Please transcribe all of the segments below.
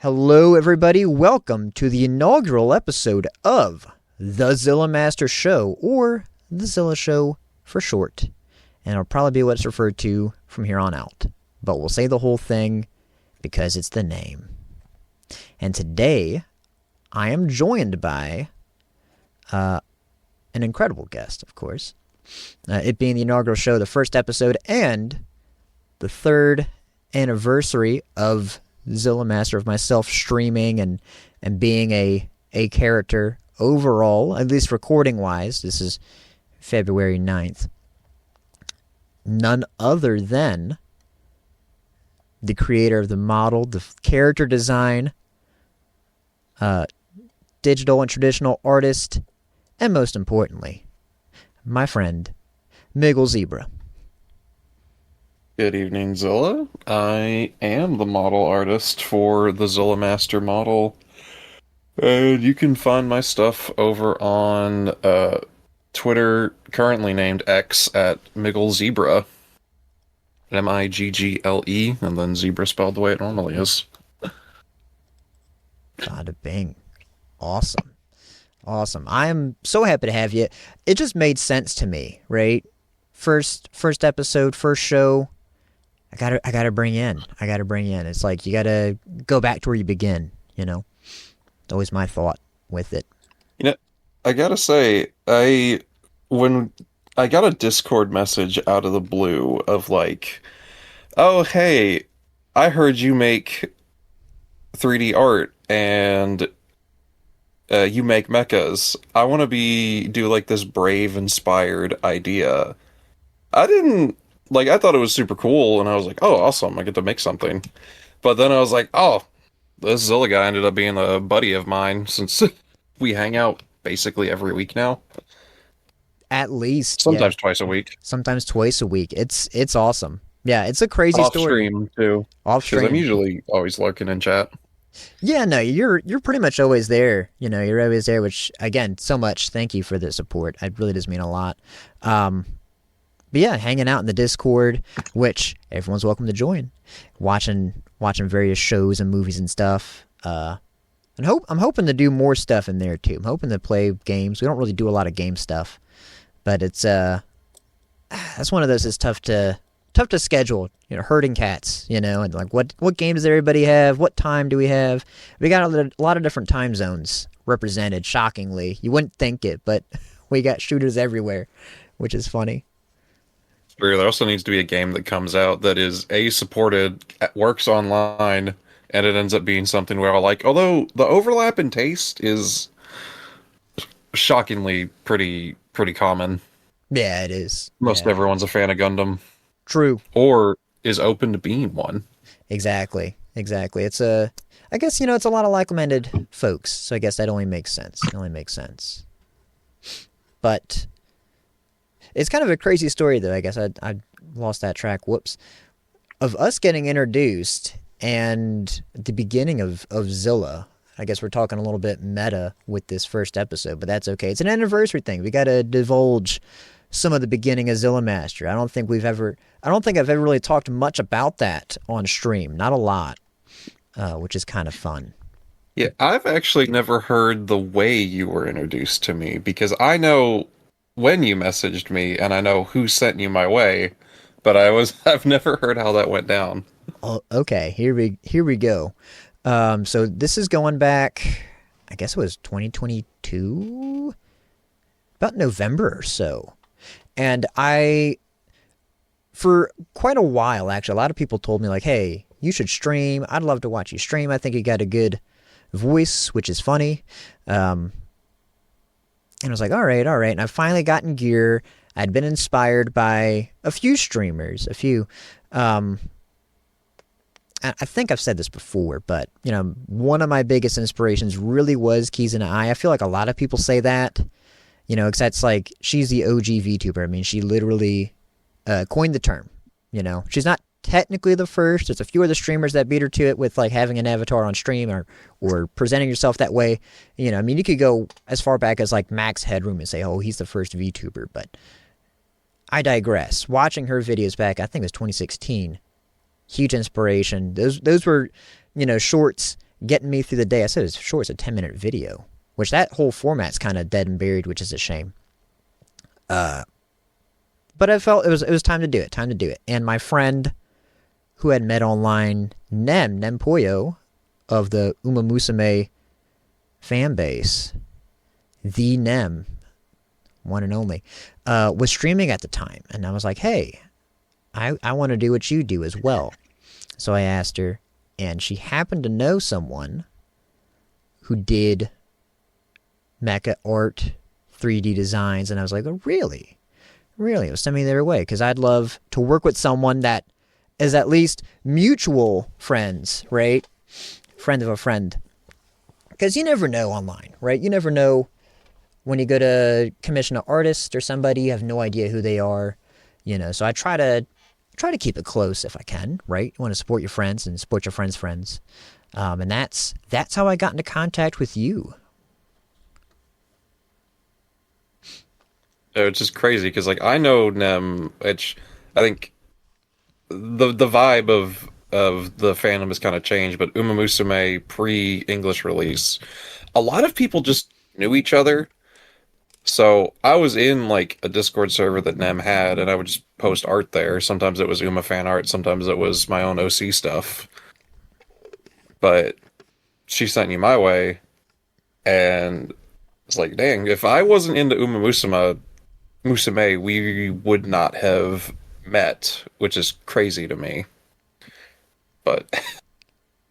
Hello, everybody. Welcome to the inaugural episode of The Zillamaster Show, or The Zilla Show for short. And it'll probably be what it's referred to from here on out. But we'll say the whole thing because it's the name. And today, I am joined by an incredible guest, of course. It being the inaugural show, the first episode, and the third anniversary of Zillamaster, of myself streaming and being a character overall, at least recording-wise. This is February 9th. None other than the creator of the model, the character design, digital and traditional artist, and most importantly, my friend, Miggle Zebra. Good evening, Zilla. I am the model artist for the Zillamaster model. And you can find my stuff over on Twitter, currently named X, at Miggle Zebra. Miggle, and then zebra spelled the way it normally is. Bada bing. Awesome. I am so happy to have you. It just made sense to me, right? First episode, first show. I gotta bring in. It's like you gotta go back to where you begin, you know? It's always my thought with it. You know, I gotta say, when I got a Discord message out of the blue of like, oh, hey, I heard you make 3D art and you make mechas. I want to do like this brave, inspired idea. I thought it was super cool, and I was like, oh, awesome, I get to make something. But then I was like, oh, this Zilla guy ended up being a buddy of mine, since we hang out basically every week now. At least. Sometimes twice a week. Sometimes twice a week. It's awesome. Yeah, it's a crazy Off story. Stream, too. Off stream. Because I'm usually always lurking in chat. Yeah, no, you're pretty much always there. You know, you're always there, which, again, so much. Thank you for the support. It really does mean a lot. But yeah, hanging out in the Discord, which everyone's welcome to join. Watching various shows and movies and stuff. I'm hoping to do more stuff in there too. I'm hoping to play games. We don't really do a lot of game stuff, but it's that's one of those that's tough to schedule. You know, herding cats. You know, and like what games does everybody have? What time do we have? We got a lot of different time zones represented. Shockingly, you wouldn't think it, but we got shooters everywhere, which is funny. There also needs to be a game that comes out that is supported, works online, and it ends up being something where I like. Although the overlap in taste is shockingly pretty common. Yeah, it is. Most everyone's a fan of Gundam. True. Or is open to being one. Exactly. It's I guess, you know, it's a lot of like-minded folks, so I guess that only makes sense. But it's kind of a crazy story, though. I guess I lost that track. Whoops. Of us getting introduced and the beginning of Zilla. I guess we're talking a little bit meta with this first episode, but that's okay. It's an anniversary thing. We got to divulge some of the beginning of Zillamaster. I don't think I've ever really talked much about that on stream. Not a lot, which is kind of fun. Yeah, I've actually never heard the way you were introduced to me, because I know when you messaged me, and I know who sent you my way, but I've never heard how that went down. Oh, okay, here we go. So this is going back, I guess it was 2022, about November or so. And for quite a while, actually, a lot of people told me, like, hey, you should stream. I'd love to watch you stream. I think you got a good voice, which is funny. And I was like, all right. And I've finally gotten gear. I'd been inspired by a few streamers, I think I've said this before, but, you know, one of my biggest inspirations really was Keys and I feel like a lot of people say that, you know, because that's like, she's the OG VTuber. I mean, she literally coined the term, you know. She's not technically the first. There's a few other streamers that beat her to it with like having an avatar on stream or presenting yourself that way. You know, I mean, you could go as far back as like Max Headroom and say, oh, he's the first VTuber, but I digress. Watching her videos back, I think it was 2016, huge inspiration. Those were, you know, shorts getting me through the day. I said it was short, it's a 10-minute video, which that whole format's kind of dead and buried, which is a shame. But I felt it was time to do it. And my friend who had met online, Nem Poyo of the Uma Musume fan base, the Nem, one and only, was streaming at the time. And I was like, hey, I want to do what you do as well. So I asked her, and she happened to know someone who did mecha art, 3D designs, and I was like, oh, really? Really? It was sending me their way, because I'd love to work with someone that is at least mutual friends, right? Friend of a friend. Because you never know online, right? You never know when you go to commission an artist or somebody, you have no idea who they are, so I try to keep it close if I can, right? You want to support your friends and support your friends' friends. And that's how I got into contact with you. It's just crazy because, like, I know Nem, which I think the vibe of the fandom has kind of changed, but Uma Musume pre-English release, a lot of people just knew each other. So I was in, like, a Discord server that Nem had, and I would just post art there. Sometimes it was Uma fan art, sometimes it was my own OC stuff. But she sent you my way, and it's like, dang, if I wasn't into Uma Musume, we would not have met, which is crazy to me. But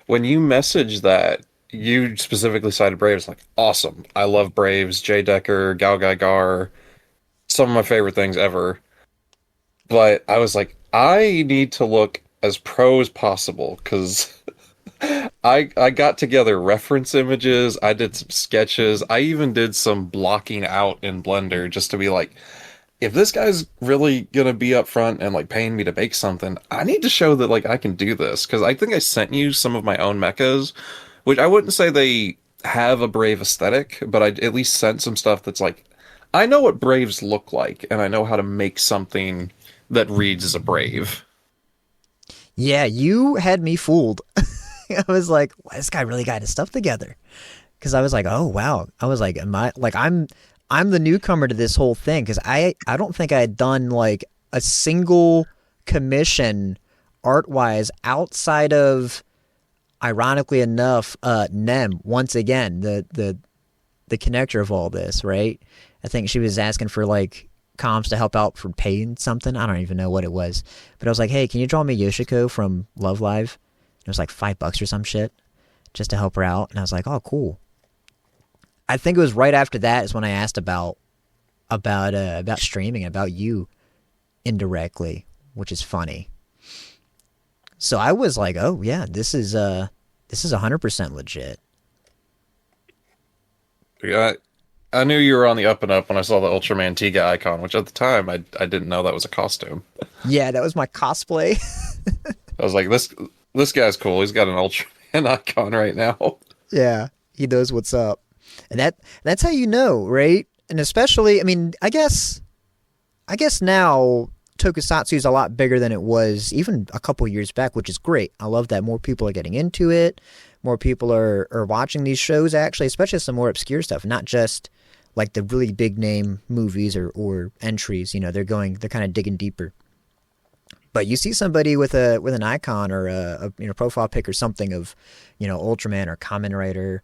when you message that, you specifically cited Braves, like, awesome. I love Braves, Jay Decker, Gal Gar, some of my favorite things ever. But I was like, I need to look as pro as possible, because I got together reference images, I did some sketches, I even did some blocking out in Blender just to be like, if this guy's really gonna be up front and, like, paying me to make something, I need to show that, like, I can do this. Because I think I sent you some of my own mechas, which I wouldn't say they have a Brave aesthetic, but I at least sent some stuff that's like, I know what Braves look like, and I know how to make something that reads as a Brave. Yeah, you had me fooled. I was like, well, this guy really got his stuff together. Because I was like, oh, wow. I was like, I'm the newcomer to this whole thing, because I don't think I had done, like, a single commission art-wise outside of, ironically enough, Nem, once again, the connector of all this, right? I think she was asking for, like, comps to help out for paying something. I don't even know what it was. But I was like, hey, can you draw me Yoshiko from Love Live? And it was like $5 or some shit just to help her out. And I was like, oh, cool. I think it was right after that is when I asked about streaming, about you indirectly, which is funny. So I was like, oh yeah, this is 100% legit. Yeah, I knew you were on the up and up when I saw the Ultraman Tiga icon, which at the time I didn't know that was a costume. Yeah, that was my cosplay. I was like, this guy's cool. He's got an Ultraman icon right now. Yeah, he knows what's up. And that's how you know, right? And especially, I mean, I guess now tokusatsu is a lot bigger than it was even a couple years back, which is great. I love that more people are getting into it. More people are watching these shows, actually, especially some more obscure stuff, not just like the really big name movies or entries. They're kind of digging deeper. But you see somebody with an icon or a profile pic or something of, Ultraman or Kamen Rider.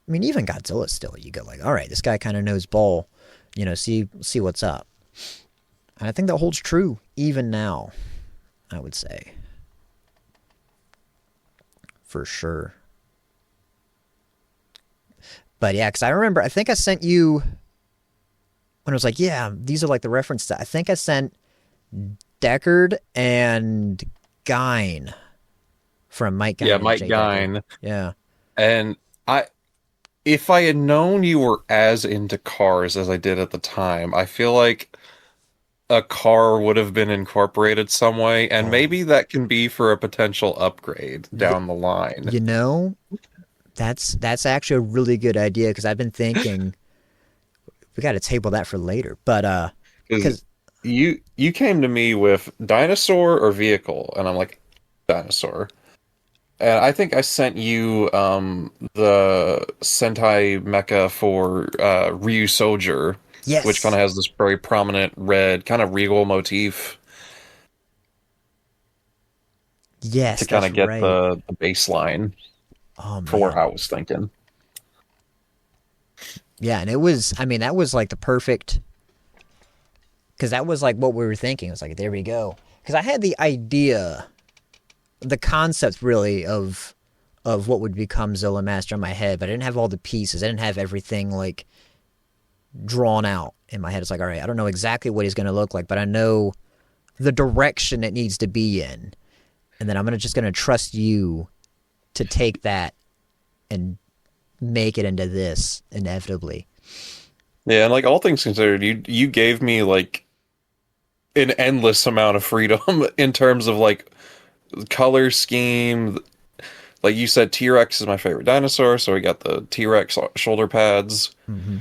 I mean, even Godzilla still, you go like, all right, this guy kind of knows ball, see what's up. And I think that holds true even now, I would say. For sure. But yeah, because I remember, I think I sent you, when I was like, yeah, these are like the reference to, I think I sent Deckard and Gein from Mike Gein. Yeah, Mike Gein. Yeah. And if I had known you were as into cars as I did at the time, I feel like a car would have been incorporated some way, and maybe that can be for a potential upgrade down the line. That's actually a really good idea, because I've been thinking we got to table that for later. But because you came to me with dinosaur or vehicle, and I'm like, dinosaur. And I think I sent you the Sentai mecha for Ryu Soldier, which kind Yes. of has this very prominent red kind of regal motif to Yes, kind that's of get right. the baseline Oh for where man. I was thinking. Yeah, and it was, I mean, that was like the perfect, because that was like what we were thinking. It was like, there we go. Because I had the idea, the concept really of what would become Zillamaster in my head, but I didn't have all the pieces. I didn't have everything like drawn out in my head. It's like, all right, I don't know exactly what he's going to look like, but I know the direction it needs to be in. And then I'm just going to trust you to take that and make it into this inevitably. Yeah, and like all things considered, you gave me like an endless amount of freedom in terms of like color scheme. Like you said, T-Rex is my favorite dinosaur, so we got the T-Rex shoulder pads. Mm-hmm.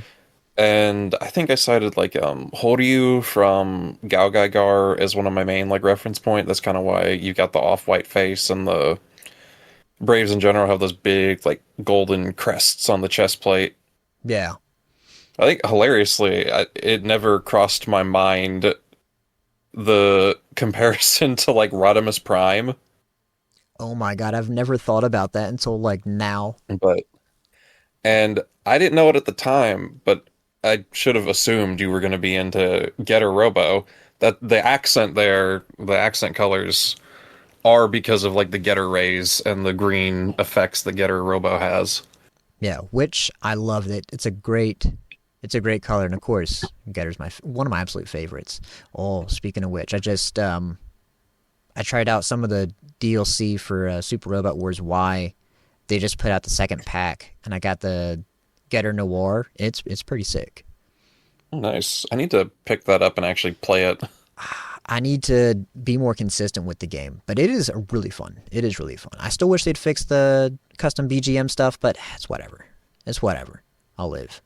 And I think I cited like Horyu from Gao Gar as one of my main like reference point. That's kind of why you got the off-white face, and the Braves in general have those big like golden crests on the chest plate. Yeah. I think hilariously, it never crossed my mind the comparison to like Rodimus Prime, Oh my god, I've never thought about that until like now. but and I didn't know it at the time, but I should have assumed you were going to be into Getter Robo. That the accent there, the accent colors are because of like the Getter rays and the green effects that Getter Robo has. Yeah, which I love it. It's a great color, and of course, Getter's one of my absolute favorites. Oh, speaking of which, I tried out some of the DLC for Super Robot Wars Y. They just put out the second pack, and I got the Getter Noir. It's pretty sick. Oh, nice. I need to pick that up and actually play it. I need to be more consistent with the game, but it is really fun. It is really fun. I still wish they'd fix the custom BGM stuff, but it's whatever. It's whatever. I'll live.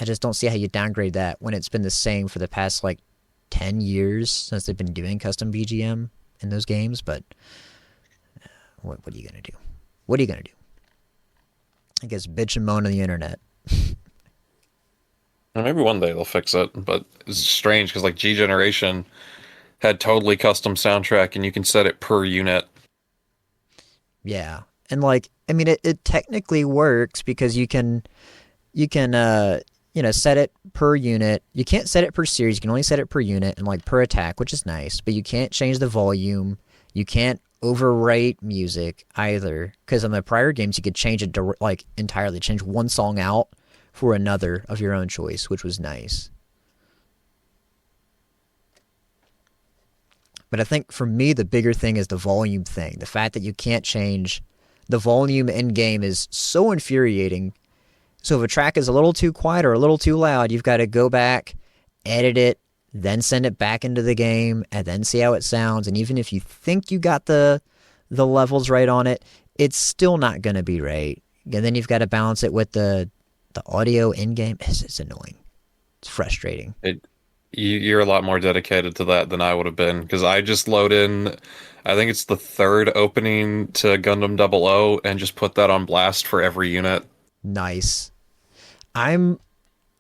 I just don't see how you downgrade that when it's been the same for the past like 10 years since they've been doing custom BGM in those games, but what are you going to do? What are you going to do? I guess bitch and moan on the internet. And maybe one day they'll fix it, but it's strange because like G Generation had totally custom soundtrack and you can set it per unit. Yeah. And like, I mean, it technically works because you can set it per unit. You can't set it per series. You can only set it per unit and like per attack, which is nice. But you can't change the volume. You can't overwrite music either. Because on the prior games, you could change it to like entirely, change one song out for another of your own choice, which was nice. But I think for me, the bigger thing is the volume thing. The fact that you can't change the volume in game is so infuriating. So if a track is a little too quiet or a little too loud, you've got to go back, edit it, then send it back into the game, and then see how it sounds. And even if you think you got the levels right on it, it's still not going to be right. And then you've got to balance it with the audio in game. It's annoying. It's frustrating. You're a lot more dedicated to that than I would have been because I just load in, I think it's the third opening to Gundam 00 and just put that on blast for every unit. Nice. I'm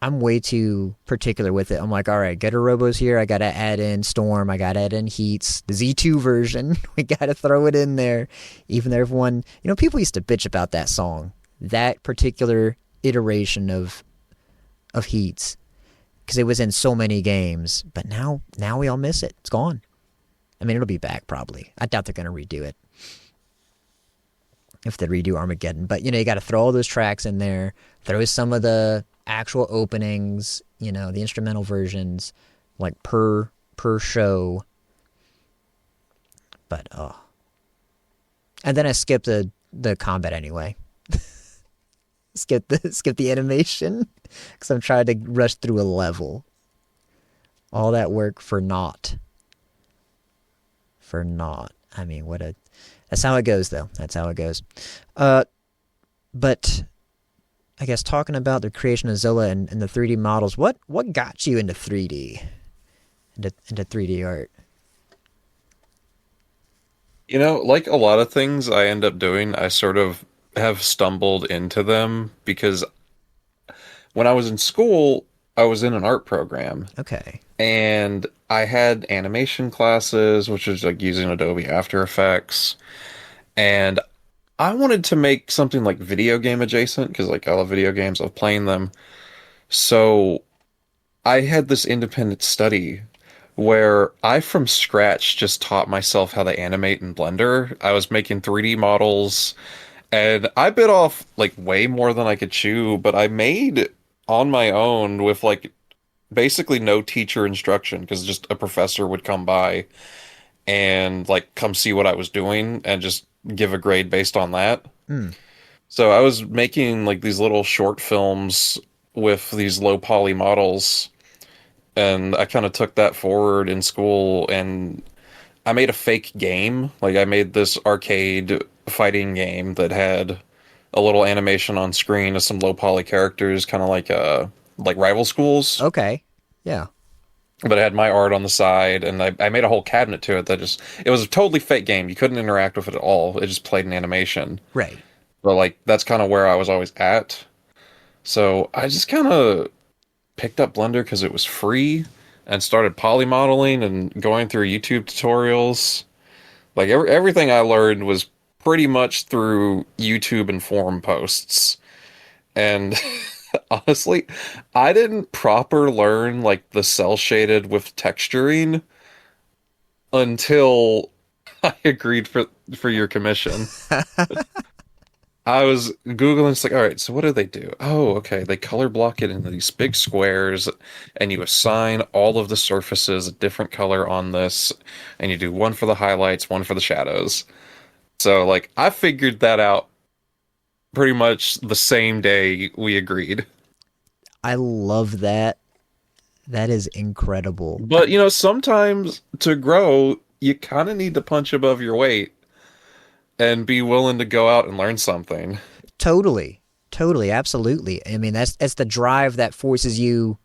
way too particular with it. I'm like, all right, Getter Robo's here. I gotta add in Storm. I gotta add in Heats. The Z2 version. We gotta throw it in there. Even though everyone, people used to bitch about that song, that particular iteration of Heats, because it was in so many games. But now we all miss it. It's gone. I mean, it'll be back probably. I doubt they're gonna redo it. If they redo Armageddon. But, you got to throw all those tracks in there, throw some of the actual openings, the instrumental versions, like per show. But, and then I skip the combat anyway. skip the animation, because I'm trying to rush through a level. All that work for naught. For naught. I mean, that's how it goes, though. That's how it goes. But I guess talking about the creation of Zilla and the 3D models, what got you into 3D? Into 3D art? You know, like a lot of things I end up doing, I sort of have stumbled into them because when I was in school, I was in an art program Okay. and I had animation classes, which was like using Adobe After Effects. And I wanted to make something like video game adjacent because like I love video games, I love playing them. So I had this independent study where I from scratch just taught myself how to animate in Blender. I was making 3D models and I bit off like way more than I could chew, but I made on my own with like basically no teacher instruction because just a professor would come by and like come see what I was doing and just give a grade based on that. Hmm. So I was making like these little short films with these low poly models, and I kind of took that forward in school and I made a fake game. Like I made this arcade fighting game that had a little animation on screen of some low poly characters, kind of like rival schools. Okay. Yeah. But it had my art on the side, and I made a whole cabinet to it that just it was a totally fake game. You couldn't interact with it at all. It just played an animation. Right. But like that's kind of where I was always at. So I just kind of picked up Blender because it was free and started poly modeling and going through YouTube tutorials. Like everything I learned was pretty much through YouTube and forum posts. And honestly, I didn't proper learn like the cell shaded with texturing until I agreed for your commission. I was Googling, it's like, all right, so what do they do? Oh, okay, they color block it into these big squares, and you assign all of the surfaces a different color on this, and you do one for the highlights, one for the shadows. So, like, I figured that out pretty much the same day we agreed. I love that. That is incredible. But, you know, sometimes to grow, you kind of need to punch above your weight and be willing to go out and learn something. Totally. Totally. Absolutely. I mean, that's the drive that forces you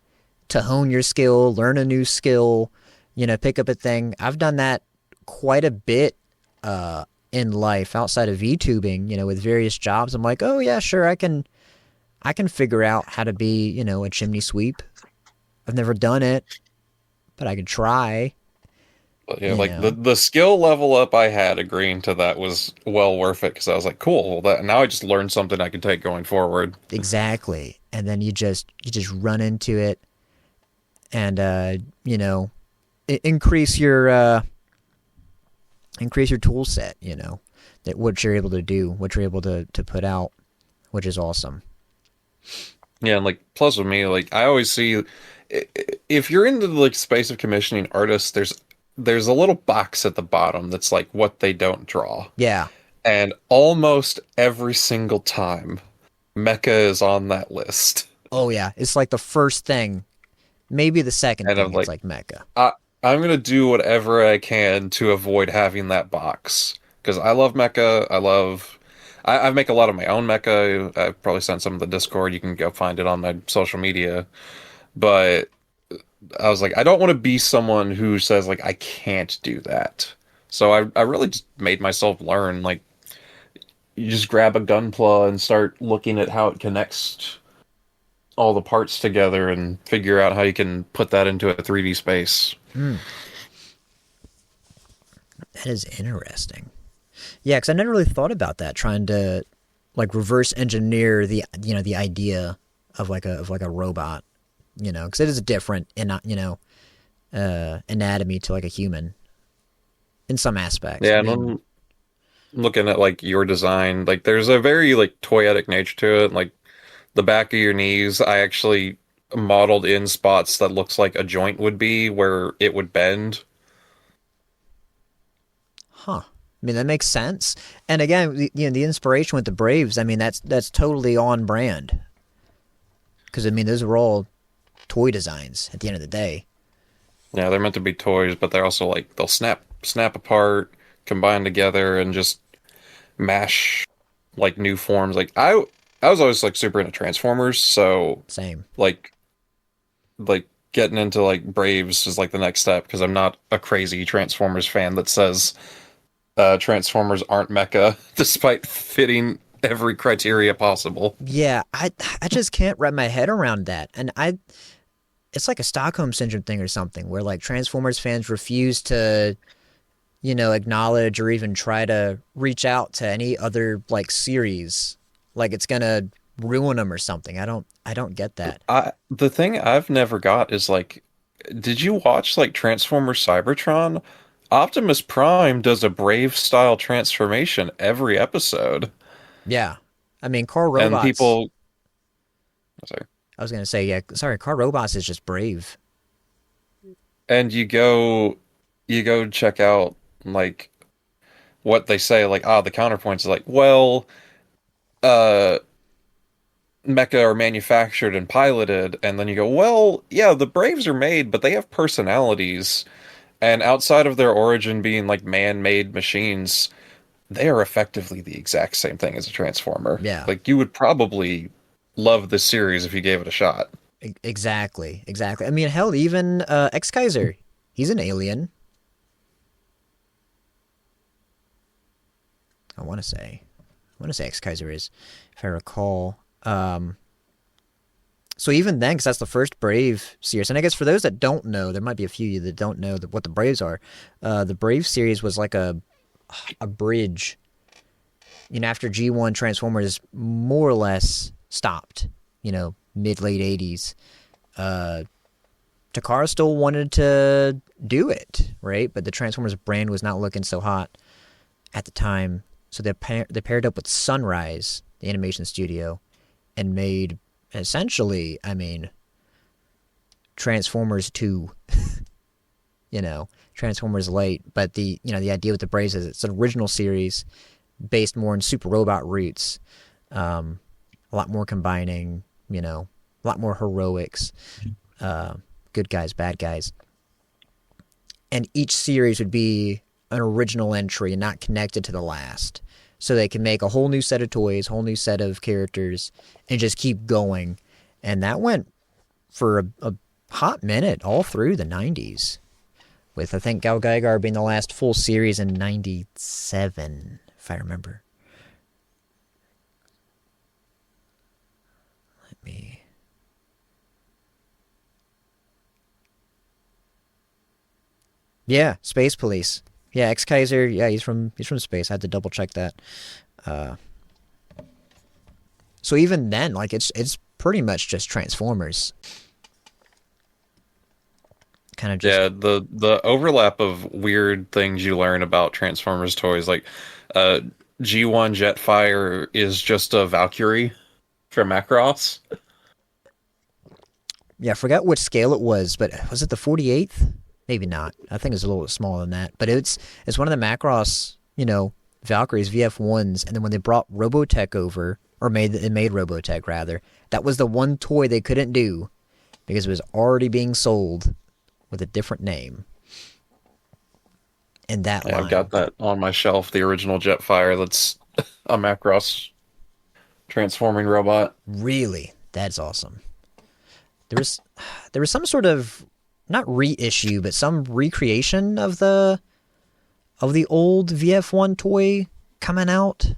to hone your skill, learn a new skill, pick up a thing. I've done that quite a bit in life outside of VTubing, with various jobs. I'm like, oh yeah, sure, I can figure out how to be, a chimney sweep. I've never done it, but I could try. But yeah, You like know. the skill level up I had agreeing to that was well worth it because I was like, cool, well, that now I just learned something I can take going forward. Exactly. And then you just run into it and increase your tool set, that what you're able to do, what you're able to put out, which is awesome. Yeah, and like plus with me, like I always see if you're into the like space of commissioning artists, there's a little box at the bottom that's like what they don't draw. Yeah. And almost every single time, mecha is on that list. Oh yeah. It's like the first thing, maybe the second And I'm thing, it's like, like mecha. I I'm gonna do whatever I can to avoid having that box because I love mecha. I make a lot of my own mecha. I've probably sent some of the Discord. You can go find it on my social media. But I was like, I don't want to be someone who says like I can't do that. So I really just made myself learn. Like you just grab a gunpla and start looking at how it connects all the parts together and figure out how you can put that into a 3D space. Mm, that is interesting. Yeah, because I never really thought about that, trying to like reverse engineer the idea of like a robot, because it is different in anatomy to like a human in some aspects. I Yeah, and mean, I'm looking at like your design. Like there's a very like toyetic nature to it. Like the back of your knees, I actually modeled in spots that looks like a joint would be where it would bend. huh? I mean, that makes sense. And again, the inspiration with the Braves. I mean, that's totally on brand. Because I mean, those were all toy designs at the end of the day. Yeah, they're meant to be toys, but they're also like they'll snap apart, combine together, and just mash like new forms. Like I was always like super into Transformers, so Same. like getting into like Braves is like the next step because I'm not a crazy Transformers fan that says Transformers aren't mecha, despite fitting every criteria possible. Yeah, I just can't wrap my head around that. And it's like a Stockholm syndrome thing or something where like Transformers fans refuse to, acknowledge or even try to reach out to any other like series. Like it's gonna ruin them or something. I don't get that. The thing I've never got is like, did you watch like Transformers Cybertron? Optimus Prime does a Brave style transformation every episode, Yeah. I mean, Car and Robots. people, sorry, I was gonna say, yeah, sorry, Car Robots is just brave. and you go check out like what they say, like the counterpoints is like, well, uh mecha are manufactured and piloted, and then you go, well, yeah, the Braves are made, but they have personalities, and outside of their origin being like man-made machines, they are effectively the exact same thing as a Transformer. Yeah. Like you would probably love this series if you gave it a shot. Exactly. Exactly. I mean, hell, even Ex Kaiser, he's an alien. I want to say. I want to say Ex Kaiser is, if I recall. So even then, because that's the first Brave series, and I guess for those that don't know, there might be a few of you that don't know what the Braves are. The Brave series was like a bridge. After G1 Transformers more or less stopped, mid late '80s. Takara still wanted to do it, right? But the Transformers brand was not looking so hot at the time. So they paired up with Sunrise, the animation studio, and made essentially, I mean, Transformers 2, Transformers Late. But the idea with the Braves is it's an original series based more on Super Robot roots, a lot more combining, a lot more heroics, good guys, bad guys. And each series would be an original entry and not connected to the last. So they can make a whole new set of toys, whole new set of characters, and just keep going. And that went for a hot minute, all through the 90s. With, I think, Gal Gaigar being the last full series in 97, if I remember. Let me... Yeah, Space Police. Yeah, Ex Kaiser. Yeah, he's from space. I had to double check that. Uh, so even then, like it's pretty much just Transformers. Kind of just Yeah, the overlap of weird things you learn about Transformers toys, like uh G1 Jetfire is just a Valkyrie from Macross. I forgot which scale it was, but was it the 48th? Maybe not. I think it's a little bit smaller than that. But it's one of the Macross, Valkyries VF1s, and then when they brought Robotech over, or made Robotech rather, that was the one toy they couldn't do because it was already being sold with a different name. And that Yeah, line. I've got that on my shelf, the original Jetfire that's a Macross transforming robot. Really? That's awesome. There was some sort of not reissue, but some recreation of the old VF1 toy coming out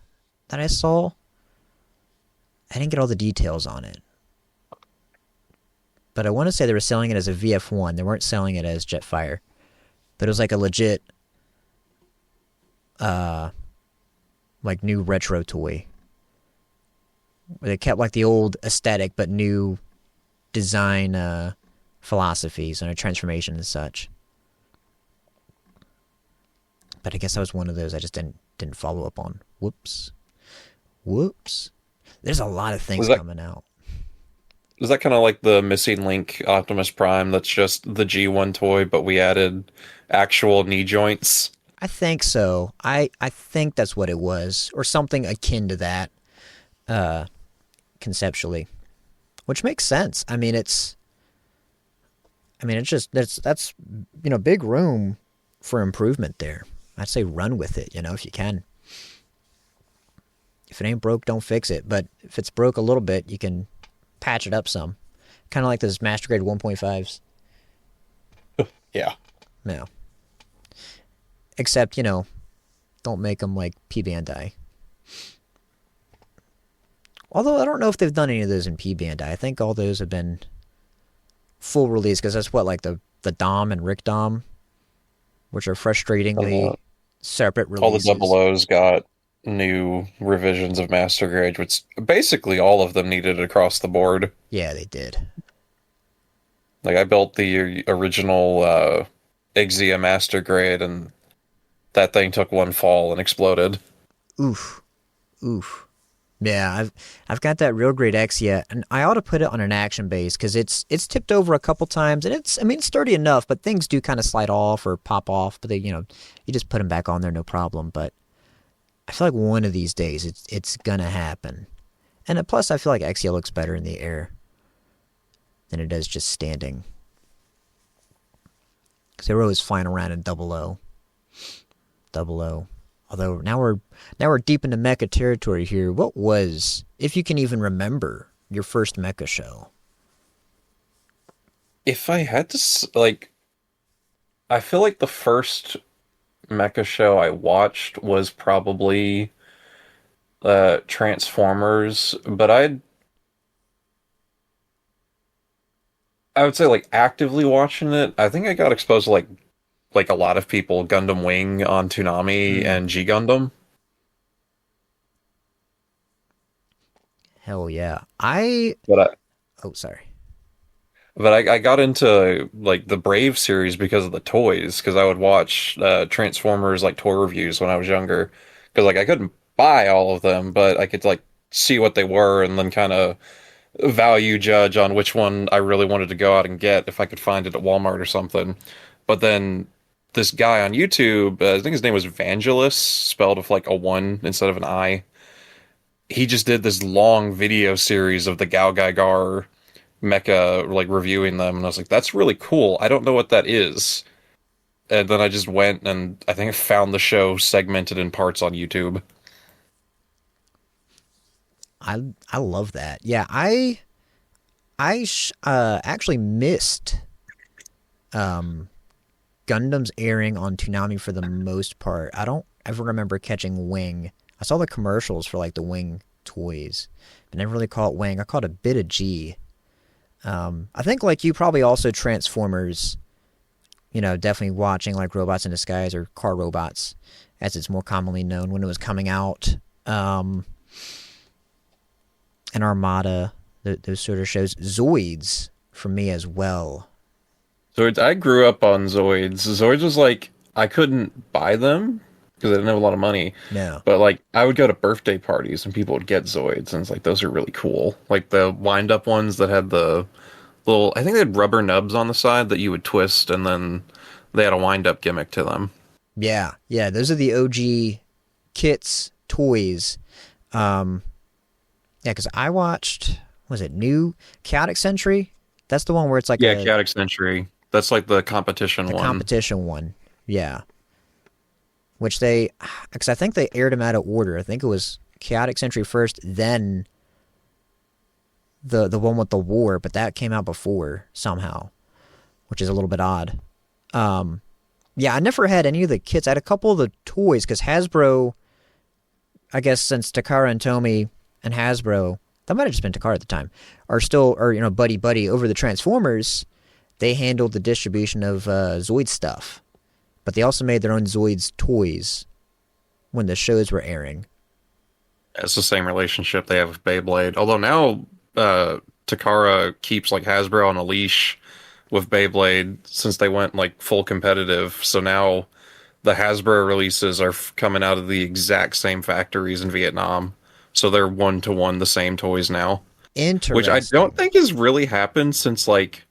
that I saw. I didn't get all the details on it. But I want to say they were selling it as a VF1. They weren't selling it as Jetfire. But it was like a legit like new retro toy. Where they kept like the old aesthetic but new design philosophies and a transformation and such. But I guess that was one of those I just didn't follow up on. Whoops. There's a lot of things coming out. Is that kind of like the missing link Optimus Prime that's just the G1 toy, but we added actual knee joints? I think so. I think that's what it was, or something akin to that, conceptually, which makes sense. I mean, it's just that's big room for improvement there. I'd say run with it, if you can. If it ain't broke, don't fix it. But if it's broke a little bit, you can patch it up some. Kind of like those Master Grade 1.5s. Yeah. No. Except, the Don't make them like P Bandai. Although I don't know if they've done any of those in P Bandai. I think all those have been full release because that's what like the Dom and Rick Dom, which are frustratingly separate All the releases. double O's got new revisions of Master Grade, which basically all of them needed across the board. Yeah, they did. Like I built the original Exia Master Grade, and that thing took one fall and exploded. Oof, oof. Yeah, I've got that real great X yet, and I ought to put it on an action base because it's tipped over a couple times, and it's sturdy enough, but things do kind of slide off or pop off. But they you just put them back on there, no problem. But I feel like one of these days it's gonna happen, and plus I feel like Exia looks better in the air than it does just standing. Because they were always flying around in double O. Double O. Although now we're deep into mecha territory here. What was, if you can even remember, your first mecha show? If I had to, I feel like the first mecha show I watched was probably Transformers, but I would say like actively watching it. I think I got exposed to like a lot of people, Gundam Wing on Toonami and G Gundam. Hell yeah. But I, Oh, sorry. but I got into like the Brave series because of the toys, because I would watch Transformers like toy reviews when I was younger, because like I couldn't buy all of them, but I could like see what they were and then kind of value judge on which one I really wanted to go out and get if I could find it at Walmart or something. But then this guy on YouTube, I think his name was Vangelis, spelled with like a one instead of an I. He just did this long video series of the Gao Gai Gar mecha, like reviewing them, and I was like, that's really cool. I don't know what that is. And then I just went and I think I found the show segmented in parts on YouTube. I love that. Yeah, I actually missed Gundam's airing on Toonami for the most part. I don't ever remember catching Wing. I saw the commercials for like the Wing toys, but never really caught Wing. I caught a bit of G. I think like you probably also Transformers, definitely watching like Robots in Disguise or Car Robots, as it's more commonly known when it was coming out. And Armada, those sort of shows. Zoids for me as well. Zoids, I grew up on Zoids. Zoids was like, I couldn't buy them because I didn't have a lot of money. No. But like, I would go to birthday parties and people would get Zoids, and it's like, those are really cool. Like the wind up ones that had the little, I think they had rubber nubs on the side that you would twist, and then they had a wind up gimmick to them. Yeah, those are the OG kits, toys. Yeah, because I watched, was it New Chaotic Century? That's the one where it's like Chaotic Century. That's like the competition one. The competition one, yeah. Which because I think they aired them out of order. I think it was Chaotic Century first, then the one with the war, but that came out before somehow, which is a little bit odd. Yeah, I never had any of the kits. I had a couple of the toys because Hasbro, I guess since Takara and Tomy and Hasbro, that might have just been Takara at the time, are buddy over the Transformers. They handled the distribution of Zoid stuff, but they also made their own Zoids toys when the shows were airing. It's the same relationship they have with Beyblade. Although now Takara keeps like Hasbro on a leash with Beyblade since they went like full competitive. So now the Hasbro releases are coming out of the exact same factories in Vietnam. So they're one-to-one the same toys now. Interesting. Which I don't think has really happened since like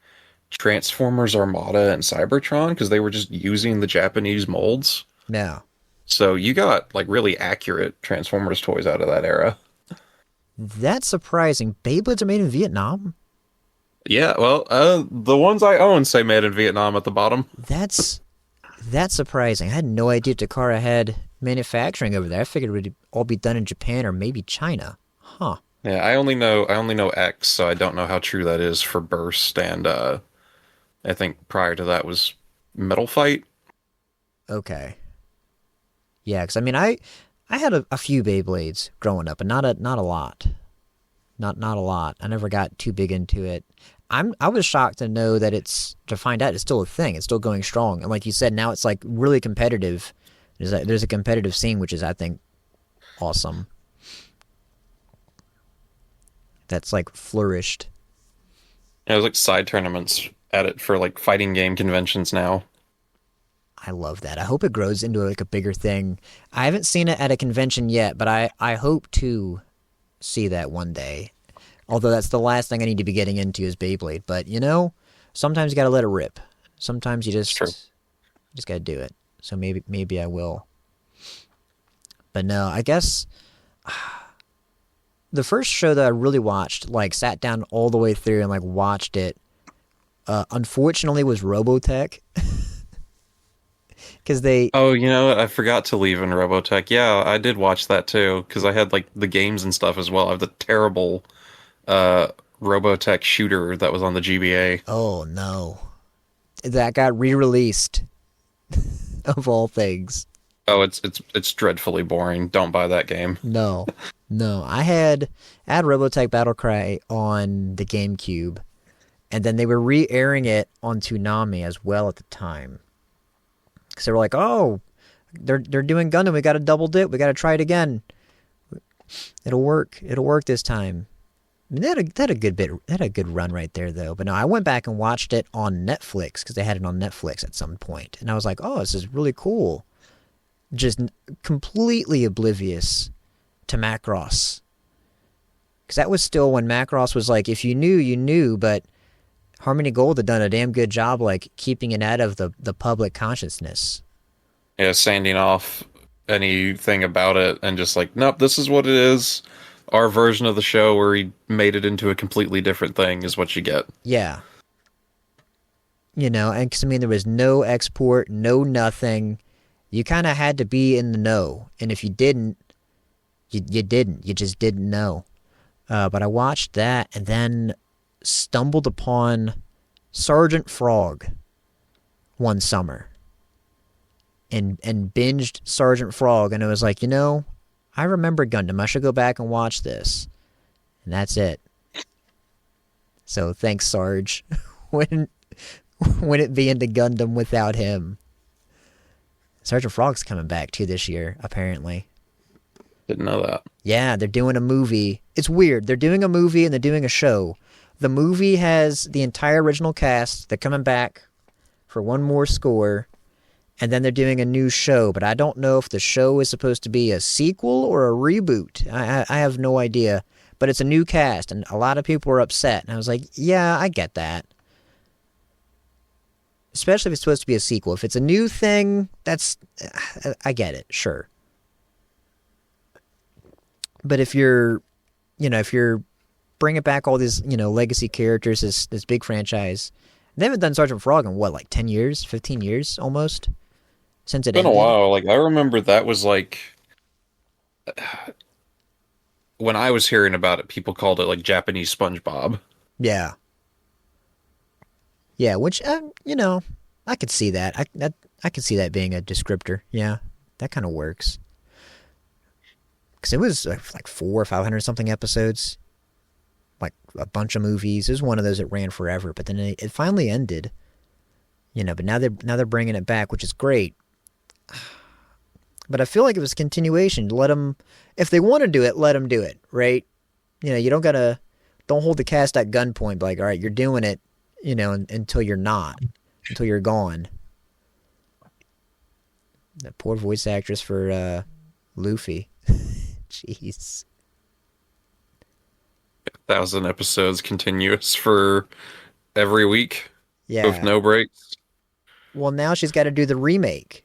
Transformers Armada and Cybertron, because they were just using the Japanese molds. No. So you got like really accurate Transformers toys out of that era. That's surprising. Beyblades are made in Vietnam? Yeah, well, the ones I own say made in Vietnam at the bottom. That's surprising. I had no idea Takara had manufacturing over there. I figured it would all be done in Japan or maybe China. Huh. Yeah, I only know X, so I don't know how true that is for Burst, and I think prior to that was Metal Fight. Okay. Yeah, because I mean, I had a few Beyblades growing up, but not a lot. Not a lot. I never got too big into it. I was shocked to know that to find out it's still a thing. It's still going strong. And like you said, now it's like really competitive. There's a competitive scene, which is, I think, awesome. That's like flourished. Yeah, there's like side tournaments at it for like fighting game conventions now. I love that. I hope it grows into like a bigger thing. I haven't seen it at a convention yet, but I hope to see that one day. Although that's the last thing I need to be getting into is Beyblade. But sometimes you gotta let it rip. Sometimes It's true. just gotta do it. So maybe I will. But no, I guess the first show that I really watched, like sat down all the way through and like watched it, unfortunately was Robotech. Because they Oh, you know what? I forgot to leave in Robotech. Yeah, I did watch that too because I had like the games and stuff as well. I have the terrible uh Robotech shooter that was on the GBA. Oh no. That got re-released of all things. Oh, it's dreadfully boring. Don't buy that game. No. No. I had Robotech Battlecry on the GameCube, and then they were re-airing it on Toonami as well at the time. Because they were like, "Oh, they're doing Gundam. We got to double dip. We got to try it again. It'll work. It'll work this time." I mean, they had a good run right there though. But no, I went back and watched it on Netflix because they had it on Netflix at some point, and I was like, "Oh, this is really cool." Just completely oblivious to Macross, because that was still when Macross was like, if you knew, you knew, but Harmony Gold had done a damn good job like keeping it out of the public consciousness. Yeah, sanding off anything about it and just like, nope, this is what it is. Our version of the show where he made it into a completely different thing is what you get. Yeah. And because I mean, there was no export, no nothing. You kind of had to be in the know. And if you didn't, you didn't. You just didn't know. But I watched that and then stumbled upon Sergeant Frog one summer and binged Sergeant Frog. And it was like, I remember Gundam. I should go back and watch this. And that's it. So thanks, Sarge. Wouldn't it be into Gundam without him? Sergeant Frog's coming back too this year, apparently. Didn't know that. Yeah, they're doing a movie. It's weird. They're doing a movie and they're doing a show. The movie has the entire original cast. They're coming back for one more score. And then they're doing a new show. But I don't know if the show is supposed to be a sequel or a reboot. I have no idea. But it's a new cast. And a lot of people were upset. And I was like, yeah, I get that. Especially if it's supposed to be a sequel. If it's a new thing, I get it, sure. But if you're bringing back all these, legacy characters, this big franchise, they haven't done Sergeant Frog in what, like 10 years, 15 years almost? Since it It's been a ended? while. Like I remember that was like when I was hearing about it, people called it like Japanese SpongeBob. Yeah. Yeah, which, I could see that. I could see that being a descriptor. Yeah, that kind of works. Because it was like 400 or 500 something episodes. Like a bunch of movies. It was one of those that ran forever, but then it finally ended. But now they're bringing it back, which is great. But I feel like it was a continuation. Let them, if they want to do it, let them do it, right? You don't hold the cast at gunpoint. Like, all right, you're doing it, until you're not, until you're gone. The poor voice actress for Luffy. Jeez. 1,000 episodes continuous for every week Yeah. with no breaks. Well, now she's got to do the remake.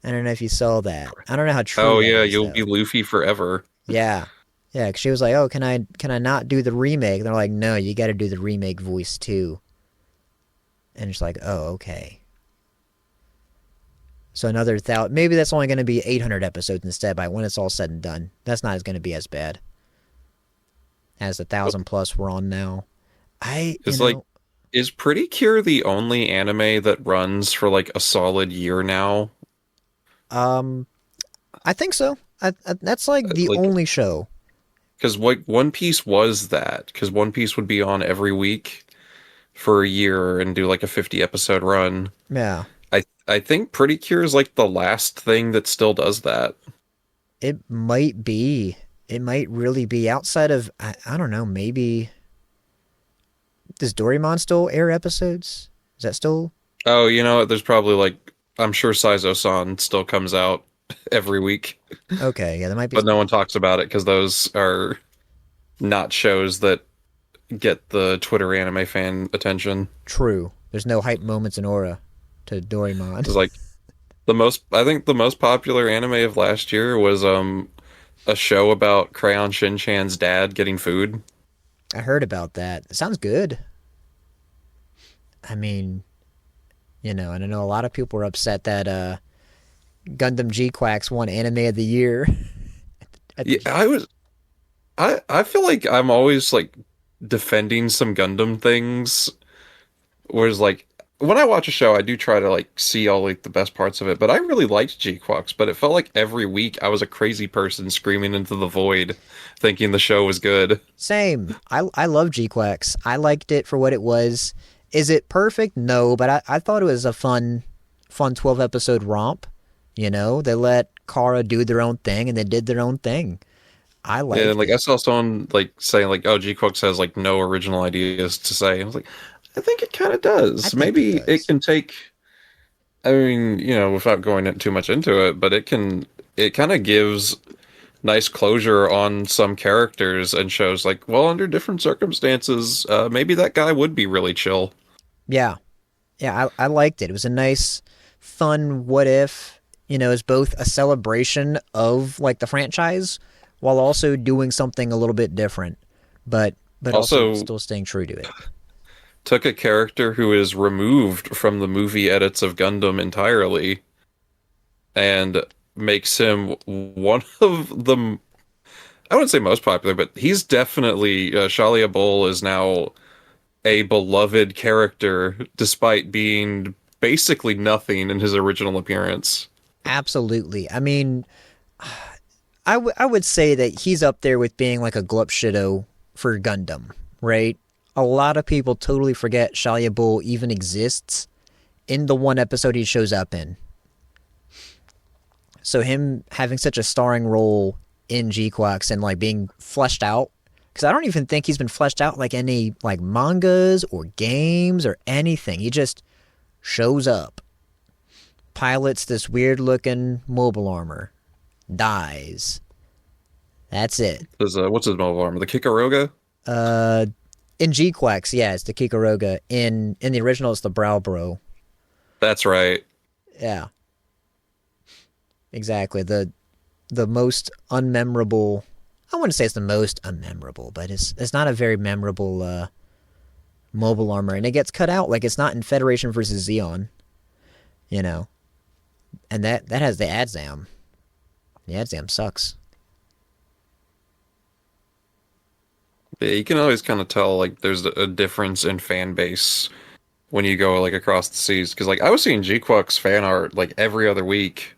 I don't know if you saw that. I don't know how true. Oh that yeah, is, you'll though. be Luffy forever. Yeah. Yeah, 'cause she was like, "Oh, can I not do the remake?" And they're like, "No, you got to do the remake voice too." And it's like, "Oh, okay." So another 1,000. Maybe that's only going to be 800 episodes instead. By when it's all said and done, that's not going to be as bad as the 1,000+ we're on now. It's like, is Pretty Cure the only anime that runs for like a solid year now? Um, I think so. That's like the Like, only show. because like One Piece was that, because One Piece would be on every week for a year and do like a 50 episode run. Yeah, I think Pretty Cure is like the last thing that still does that. it might be. It might really be outside of I don't know. Maybe does Doraemon still air episodes? Is that still Oh, you know what? There's probably like I'm sure Saizo-san still comes out every week, okay? Yeah, that might be but no one talks about it because those are not shows that get the Twitter anime fan attention. true. There's no hype moments in Aura to Doraemon. It's like I think the most popular anime of last year was a show about Crayon Shin-chan's dad getting food. I heard about that. It sounds good. I mean, and I know a lot of people were upset that Gundam G Quacks won Anime of the Year. At Yeah, the, I feel like I'm always like defending some Gundam things. Whereas like when I watch a show, I do try to like see all like the best parts of it. But I really liked G-Quox, but it felt like every week I was a crazy person screaming into the void, thinking the show was good. Same. I love G Quacks. I liked it for what it was. Is it perfect? No, but I thought it was a fun 12 episode romp. They let Kara do their own thing and they did their own thing. I Yeah, and liked like I it. saw someone like saying like, "Oh, G-Quox has like no original ideas to say." I was like, I think it kind of I does. think it Maybe it does. can take. I mean, without going too much into it, but it kind of gives nice closure on some characters and shows like, well, under different circumstances, maybe that guy would be really chill. Yeah. Yeah, I liked it. It was a nice, fun what if, as both a celebration of like the franchise while also doing something a little bit different, but also Also, still staying true to it. took a character who is removed from the movie edits of Gundam entirely and makes him one of the, I wouldn't say most popular, but he's definitely, Shalia Bull is now a beloved character despite being basically nothing in his original appearance. Absolutely. I mean, I would say that he's up there with being like a glup shido for Gundam, right? A lot of people totally forget Shalia Bull even exists in the one episode he shows up in. So him having such a starring role in G-Quax and like being fleshed out, because I don't even think he's been fleshed out like any like mangas or games or anything. He just shows up, pilots this weird looking mobile armor, dies. That's it. What's his mobile armor? The Kikaroga? Uh, in G-Quax, yeah, it's the Kikoroga. In the original, it's the Browbro. That's right. Yeah, exactly. The most unmemorable. I wouldn't say it's the most unmemorable, but it's not a very memorable mobile armor, and it gets cut out like it's not in Federation versus Xeon, you know, and that has the Adzam. The Adzam sucks. Yeah, you can always kind of tell like there's a difference in fan base when you go like across the seas because like I was seeing G-Quux fan art like every other week.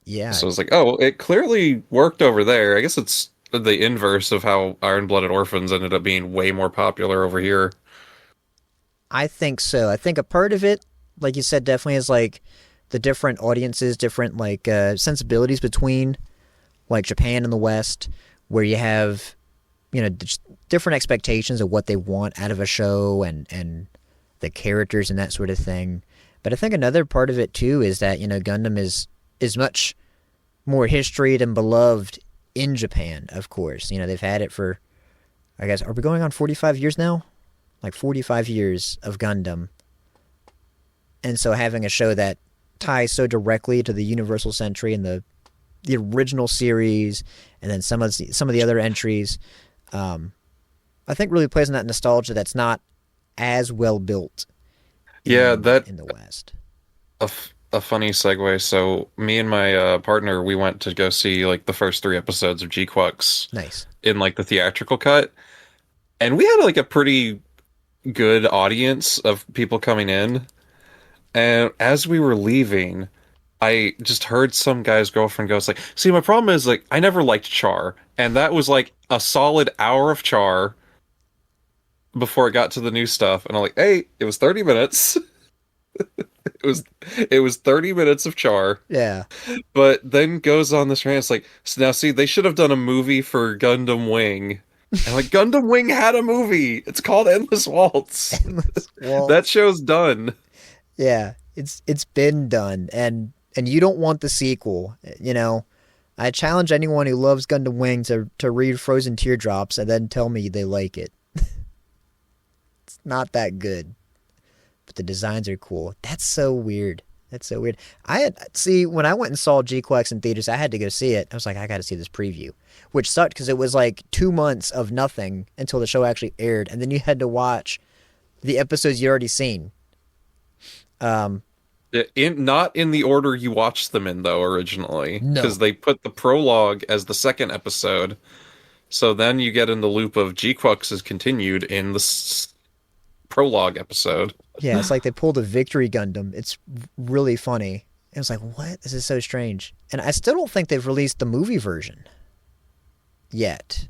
Yeah, So it's like, oh, it clearly worked over there. I guess it's the inverse of how Iron-Blooded Orphans ended up being way more popular over here. I think so. I think a part of it, like you said, definitely is like the different audiences, different like sensibilities between like Japan and the West, where you have different expectations of what they want out of a show and the characters and that sort of thing. But I think another part of it too is that Gundam is much more history and beloved in Japan. Of course, they've had it for, I guess, are we going on 45 years now? Like 45 years of Gundam, and so having a show that ties so directly to the Universal Century and the original series, and then some of the other entries, I think really plays on that nostalgia that's not as well built Yeah, that in the West. a funny segue. So me and my partner, we went to go see like the first three episodes of G-Quux Nice. in like the theatrical cut, and we had like a pretty good audience of people coming in. And as we were leaving, I just heard some guy's girlfriend go, it's like, see, my problem is like I never liked Char, and that was like a solid hour of Char before it got to the new stuff, and I'm like, hey, it was 30 minutes. It was it was 30 minutes of Char, Yeah. but then goes on this rant. It's like, so now see, they should have done a movie for Gundam Wing. And like Gundam Wing had a movie. It's called Endless Waltz. Endless That Waltz. show's done. Yeah, it's been done, and you don't want the sequel. I challenge anyone who loves Gundam Wing to read Frozen Teardrops and then tell me they like it. It's not that good, but the designs are cool. That's so weird. That's so weird. When I went and saw G-Quex in theaters, I had to go see it. I was like, I got to see this preview, which sucked because it was like 2 months of nothing until the show actually aired, and then you had to watch the episodes you already seen. Not in the order you watched them in, though, originally. No. Because they put the prologue as the second episode. So then you get in the loop of G-Quux is continued in the prologue episode. Yeah, it's like they pulled a Victory Gundam. It's really funny. It was like, what? This is so strange. And I still don't think they've released the movie version yet.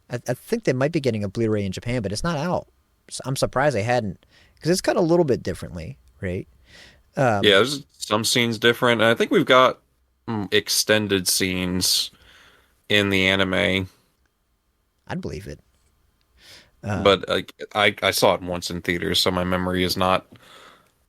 I think they might be getting a Blu-ray in Japan, but it's not out. So I'm surprised they hadn't, because it's cut a little bit differently, right? Yeah, there's some scenes different. And I think we've got extended scenes in the anime. I'd believe it. But like, I saw it once in theaters, so my memory is not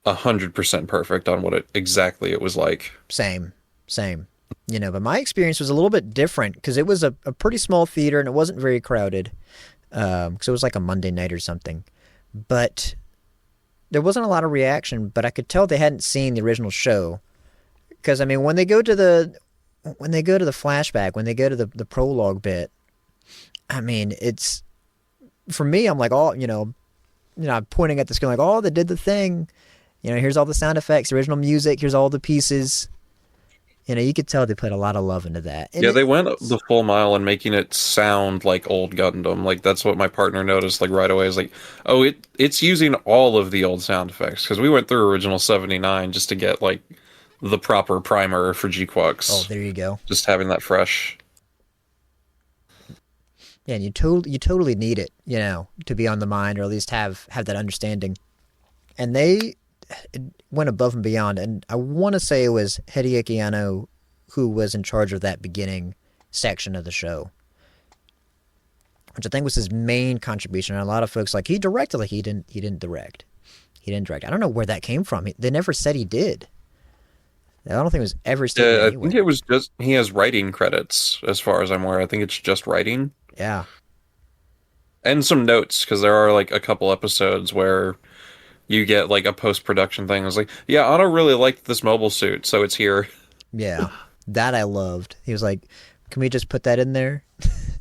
100% perfect on what exactly it was like. Same. But my experience was a little bit different because it was a pretty small theater and it wasn't very crowded. Because it was like a Monday night or something. But there wasn't a lot of reaction, but I could tell they hadn't seen the original show. Because, I mean, when they go to the flashback, when they go to the prologue bit, I mean, it's, for me, I'm like, I'm pointing at the screen like, oh, they did the thing. Here's all the sound effects, original music, here's all the pieces. You could tell they put a lot of love into that. And yeah, they went the full mile in making it sound like old Gundam. Like, that's what my partner noticed, like, right away. Is like, oh, it's using all of the old sound effects. Because we went through original 79 just to get, like, the proper primer for G-Quux. Oh, there you go. Just having that fresh. Yeah, and you totally need it, to be on the mind, or at least have that understanding. And they went above and beyond, and I want to say it was Hideaki Anno who was in charge of that beginning section of the show, which I think was his main contribution. And a lot of folks like he directed, like he didn't direct. I don't know where that came from. They never said he did. I don't think it was ever stated I anywhere. think it was just he has writing credits as far as I'm aware. I think it's just writing. Yeah. And some notes, because there are like a couple episodes where you get like a post-production thing. I was like, yeah, Anno really liked this mobile suit, so it's here. Yeah. That I loved. He was like, can we just put that in there?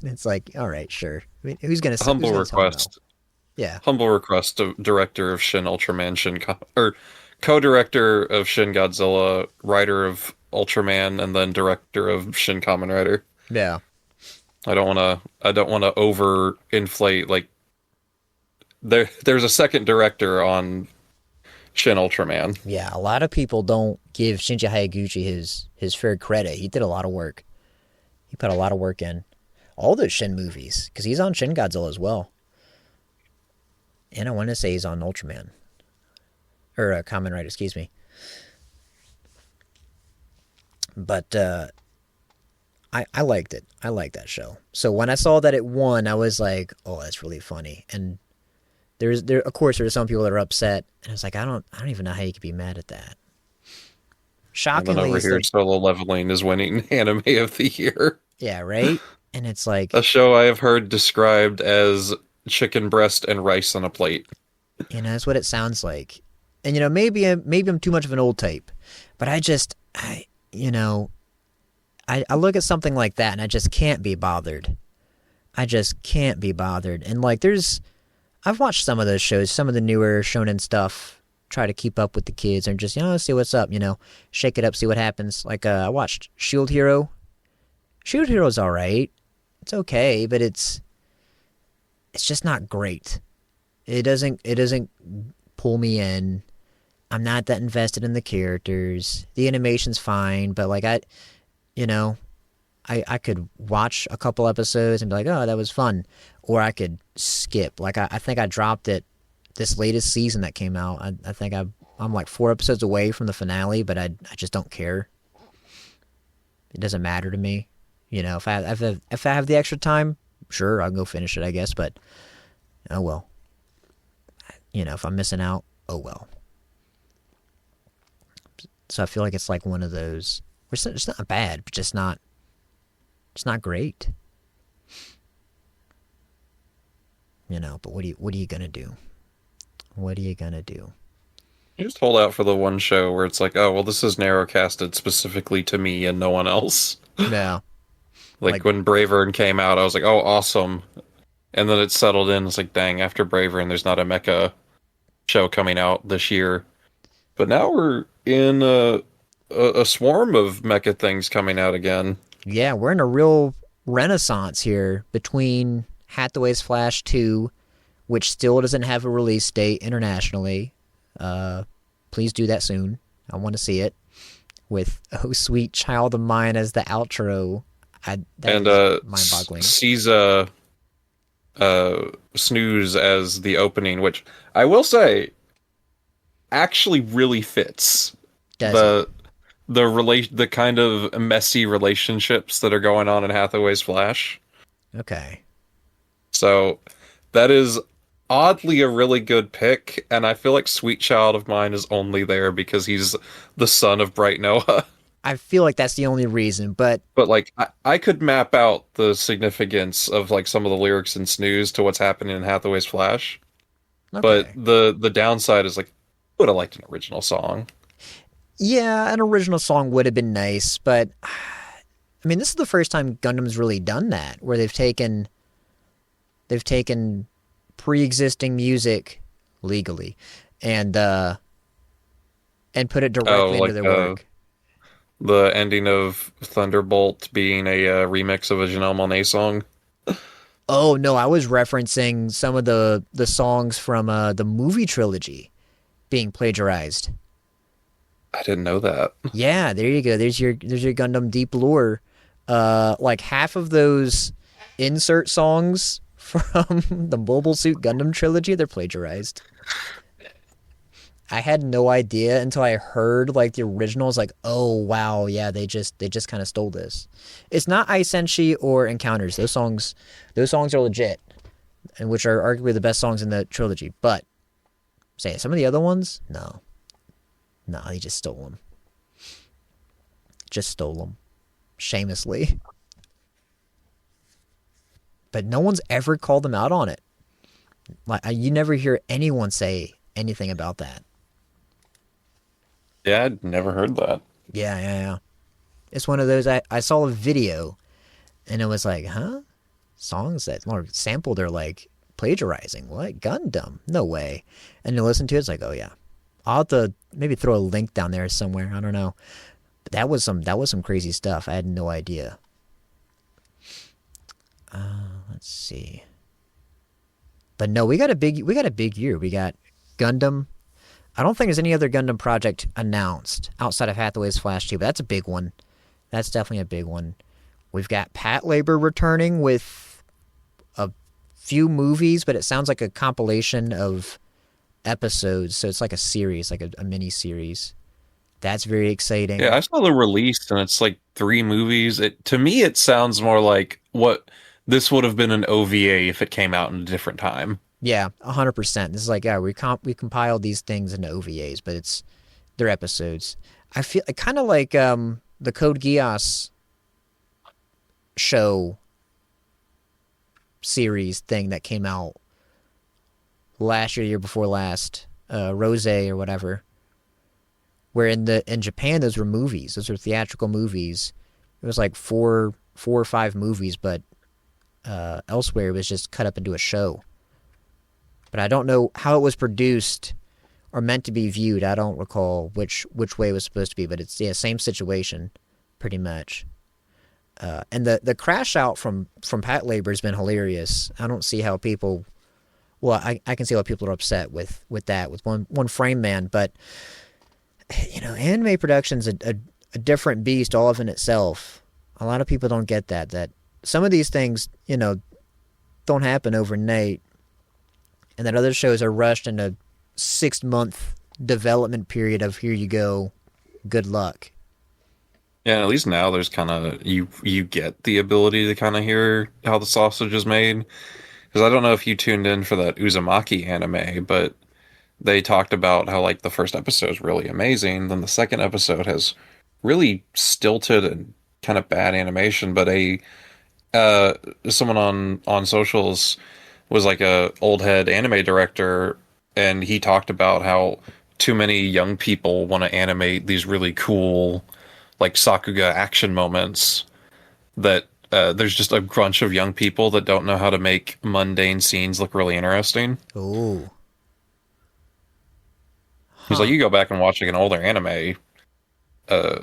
It's like, all right, sure. I mean, who's going to Humble request. Yeah. Humble request to director of Shin Ultraman, or co-director of Shin Godzilla, writer of Ultraman, and then director of Shin Kamen Rider. Yeah. I don't want to overinflate, like, there's a second director on Shin Ultraman. Yeah, a lot of people don't give Shinji Hayaguchi his fair credit. He did a lot of work. He put a lot of work in. All those Shin movies, because he's on Shin Godzilla as well. And I want to say he's on Ultraman. Or Kamen Rider, excuse me. But I liked it. I liked that show. So when I saw that it won, I was like, oh, that's really funny. And of course, there's some people that are upset. And I was like, I don't even know how you could be mad at that. Shockingly, And then over here, Solo Leveling is winning Anime of the Year. Yeah, right? And it's like, A show I have heard described as chicken breast and rice on a plate. that's what it sounds like. And maybe I'm too much of an old type, but I look at something like that and I just can't be bothered. And like, I've watched some of those shows, some of the newer shonen stuff, try to keep up with the kids and just, see what's up, shake it up, see what happens. Like, I watched Shield Hero. Shield Hero's all right. It's okay, but it's just not great. It doesn't pull me in. I'm not that invested in the characters. The animation's fine, but like you know, I could watch a couple episodes and be like, oh, that was fun, or I could skip. Like I think I dropped it this latest season that came out. I think I'm like 4 episodes away from the finale, but I just don't care. It doesn't matter to me. If I have the extra time, sure, I'll go finish it, I guess. But oh well. If I'm missing out, oh well. So I feel like it's like one of those. It's not bad, but just not. It's not great. But what are you gonna do? What are you gonna do? You just hold out for the one show where it's like, oh, well, this is narrowcasted specifically to me and no one else. Yeah. Like when Bravern came out, I was like, oh, awesome. And then it settled in. It's like, dang, after Bravern, there's not a mecha show coming out this year. But now we're in a swarm of mecha things coming out again. Yeah, we're in a real renaissance here between Hathaway's Flash 2, which still doesn't have a release date internationally. Please do that soon. I want to see it. With Oh Sweet Child of Mine as the outro. That is mind-boggling. Caesar Snooze as the opening, which I will say actually really fits the kind of messy relationships that are going on in Hathaway's Flash. Okay. So that is oddly a really good pick, and I feel like Sweet Child of Mine is only there because he's the son of Bright Noah. I feel like that's the only reason, but like I could map out the significance of like some of the lyrics in Snooze to what's happening in Hathaway's Flash. okay. But the downside is like, would have liked an original song. Yeah, an original song would have been nice, but I mean, this is the first time Gundam's really done that, where they've taken pre-existing music legally and put it directly into their work. The ending of Thunderbolt being a remix of a Janelle Monáe song. Oh no, I was referencing some of the songs from the movie trilogy being plagiarized. I didn't know that. Yeah, there you go. There's your Gundam deep lore. Like half of those insert songs from the Mobile Suit Gundam trilogy, they're plagiarized. I had no idea until I heard like the originals. Like, oh wow, yeah, they just kind of stole this. It's not Aisenshi or Encounters. Those songs are legit, and which are arguably the best songs in the trilogy. But say some of the other ones, no, they just stole them. Just stole them, shamelessly. But no one's ever called them out on it. Like you never hear anyone say anything about that. Yeah, I'd never heard that. Yeah. It's one of those, I saw a video, and it was like, huh? Songs that are sampled are like plagiarizing. What? Gundam? No way. And you listen to it, it's like, oh yeah. I'll have to maybe throw a link down there somewhere. I don't know. But that was some crazy stuff. I had no idea. Let's see. But no, we got a big year. We got Gundam. I don't think there's any other Gundam project announced outside of Hathaway's Flash 2, but that's a big one. That's definitely a big one. We've got Pat Labor returning with a few movies, but it sounds like a compilation of episodes, so it's like a series, like a mini-series. That's very exciting. Yeah, I saw the release, and it's like 3 movies. To me, it sounds more like what this would have been an OVA if it came out in a different time. Yeah, 100%. This is like, yeah, we compiled these things into OVAs, but they're episodes. I feel kind of like the Code Geass show series thing that came out last year before last, Rose or whatever. Where in Japan those were movies, those were theatrical movies. It was like four or 5 movies, but elsewhere it was just cut up into a show. But I don't know how it was produced or meant to be viewed. I don't recall which way it was supposed to be, but it's same situation, pretty much. And the crash out from Pat Labor has been hilarious. I don't see how people Well, I can see why people are upset with that, with one frame man, but anime production's a different beast all of in itself. A lot of people don't get that some of these things, don't happen overnight, and that other shows are rushed in a 6 month development period of here you go, good luck. Yeah, and at least now there's kind of you get the ability to kind of hear how the sausage is made. Because I don't know if you tuned in for that Uzumaki anime, but they talked about how like the first episode is really amazing, then the second episode has really stilted and kind of bad animation. But uh someone on socials was like a old head anime director, and he talked about how too many young people want to animate these really cool like Sakuga action moments that there's just a bunch of young people that don't know how to make mundane scenes look really interesting. Oh, He's like, huh. you go back and watch like an older anime, uh,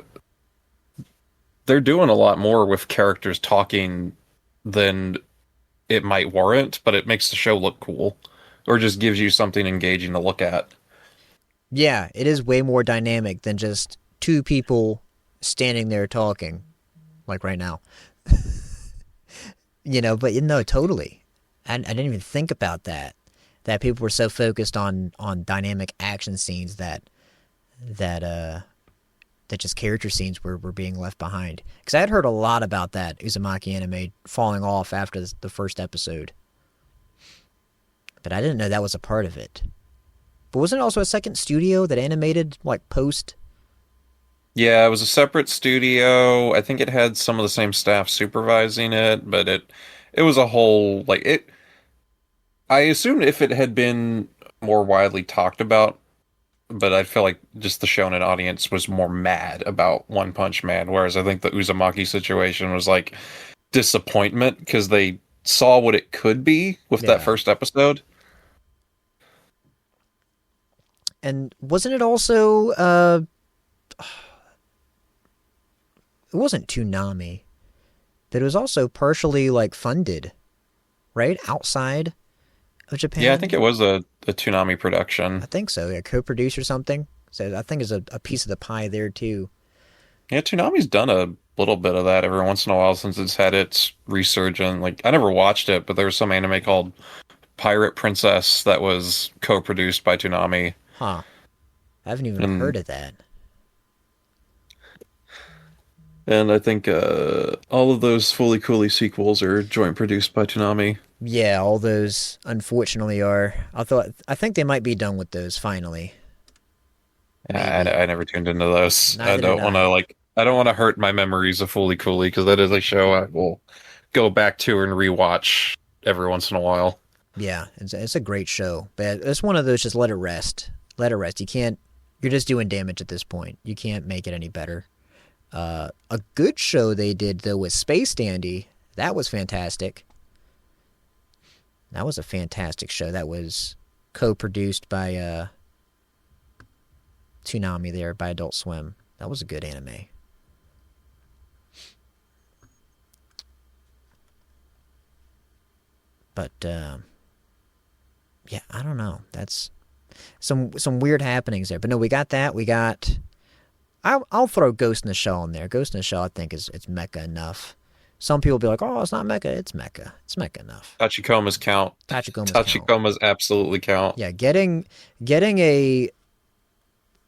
they're doing a lot more with characters talking than it might warrant, but it makes the show look cool, or just gives you something engaging to look at. Yeah, it is way more dynamic than just two people standing there talking, like right now. But totally. I didn't even think about that. That people were so focused on dynamic action scenes that that just character scenes were being left behind. Because I had heard a lot about that Uzumaki anime falling off after the first episode, but I didn't know that was a part of it. But wasn't it also a second studio that animated like post? Yeah, it was a separate studio. I think it had some of the same staff supervising it, but it was a whole like it. I assumed if it had been more widely talked about, but I feel like just the shonen audience was more mad about One Punch Man, whereas I think the Uzumaki situation was like disappointment because they saw what it could be with that Yeah, first episode. and wasn't it also it wasn't Toonami, but it was also partially like funded, right, outside of Yeah, I think Japan. it was a Toonami production. I think so. Yeah, co-produce or something. So I think there's a piece of the pie there too. Yeah, Toonami's done a little bit of that every once in a while since it's had its resurgence. Like I never watched it, but there was some anime called Pirate Princess that was co-produced by Toonami. Huh. I haven't even heard And of that. I think all of those Fully Cooley sequels are joint produced by Toonami. Yeah, all those unfortunately are. I think they might be done with those finally. Yeah, Maybe. I never tuned into those. Neither did I. I don't want to hurt my memories of Fully Cooley because that is a show I will go back to and rewatch every once in a while. Yeah, it's a great show, but it's one of those just let it rest. Let it rest. You can't. You're just doing damage at this point. You can't make it any better. A good show they did though was Space Dandy. That was fantastic. That was a fantastic show. That was co-produced by Toonami there by Adult Swim. That was a good anime. But yeah, I don't know. That's some weird happenings there. But no, we got that. We got. I'll throw Ghost in the Shell in there. Ghost in the Shell, I think is it's mecha enough. Some people be like, "Oh, it's not mecha. It's mecha. It's mecha enough." Tachikomas count. Tachikomas count. Tachikomas absolutely count. Yeah, getting a.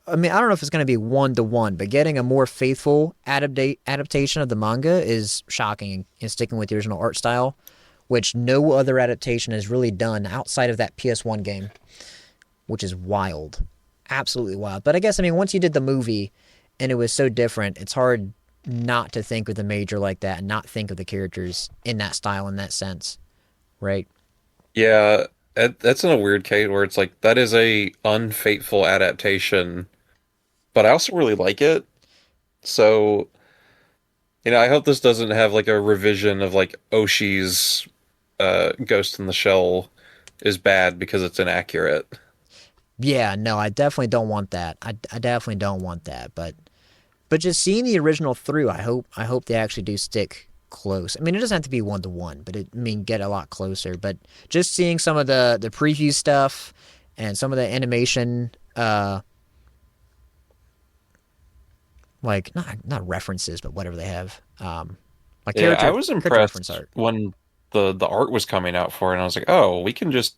I mean, I don't know if it's going to be 1-to-1, but getting a more faithful adaptation of the manga is shocking and sticking with the original art style, which no other adaptation has really done outside of that PS1 game, which is wild. Absolutely wild. But I guess, I mean, once you did the movie and it was so different, it's hard not to think of the major like that and not think of the characters in that style, in that sense, right? Yeah, that's in a weird case where it's like that is a unfaithful adaptation, but I also really like it. So, I hope this doesn't have like a revision of like Oshi's Ghost in the Shell is bad because it's inaccurate. Yeah, no, I definitely don't want that. I definitely don't want that. But just seeing the original through, I hope they actually do stick close. I mean, it doesn't have to be 1-to-1, but get a lot closer. But just seeing some of the preview stuff and some of the animation, like not references, but whatever they have, like Yeah, I was character reference impressed art. when the art was coming out for it, and I was like, oh, we can just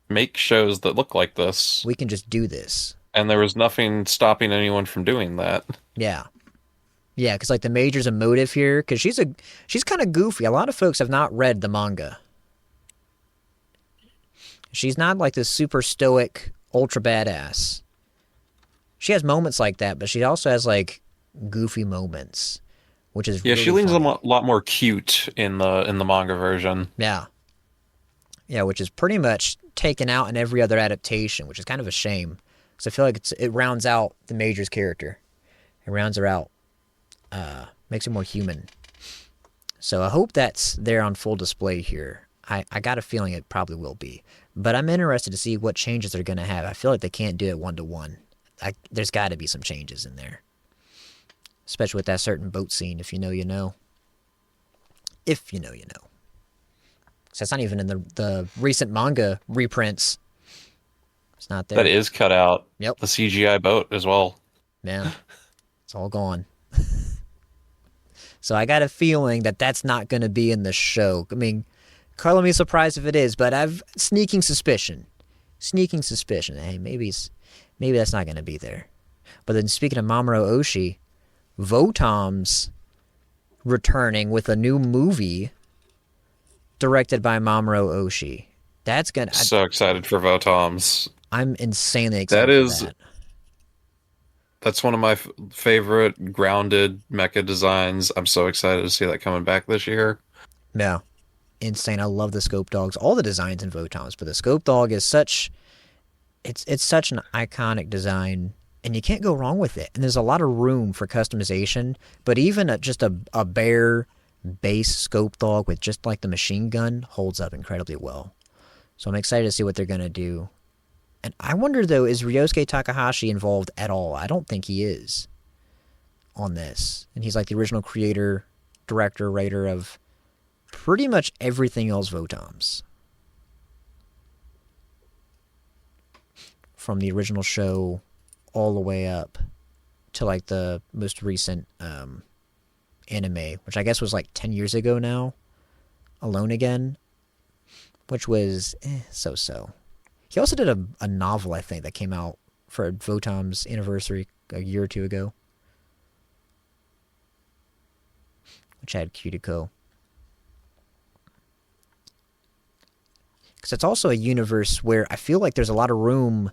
make shows that look like this. We can just do this. And there was nothing stopping anyone from doing that. Yeah. Yeah, because like the Major's a motive here, because she's kind of goofy. A lot of folks have not read the manga. She's not like this super stoic, ultra badass. She has moments like that, but she also has like goofy moments, which is Yeah, really she leans a funny. lot more cute in the manga version. Yeah, yeah, which is pretty much taken out in every other adaptation, which is kind of a shame because I feel like it rounds out the Major's character. It rounds her out, makes her more human. So I hope that's there on full display here. I got a feeling it probably will be. But I'm interested to see what changes they're going to have. I feel like they can't do it 1-to-1. There's got to be some changes in there. Especially with that certain boat scene. If you know, you know. If you know, you know. So that's not even in the recent manga reprints. It's not there. That is cut out. Yep. The CGI boat as well. Yeah. It's all gone. So I got a feeling that that's not going to be in the show. I mean, Carl will be surprised if it is, but I've sneaking suspicion. Hey, maybe that's not going to be there. But then speaking of Mamoru Oshii, Votom's returning with a new movie directed by Mamoru Oshii. That's gonna. So excited for Votoms. I'm insanely excited for that. That's one of my favorite grounded mecha designs. I'm so excited to see that coming back this year. Yeah. Insane. I love the Scope Dogs. All the designs in Votoms, but the Scope Dog is such it's such an iconic design, and you can't go wrong with it. And there's a lot of room for customization, but even just a bare base Scope Dog with just like the machine gun holds up incredibly well. So I'm excited to see what they're going to do. And I wonder, though, is Ryosuke Takahashi involved at all? I don't think he is on this. And he's like the original creator, director, writer of pretty much everything else Votoms. From the original show all the way up to like the most recent anime, which I guess was like 10 years ago now. Alone Again, which was so-so. He also did a novel, I think, that came out for Votom's anniversary a year or two ago, which had Cutico. Because it's also a universe where I feel like there's a lot of room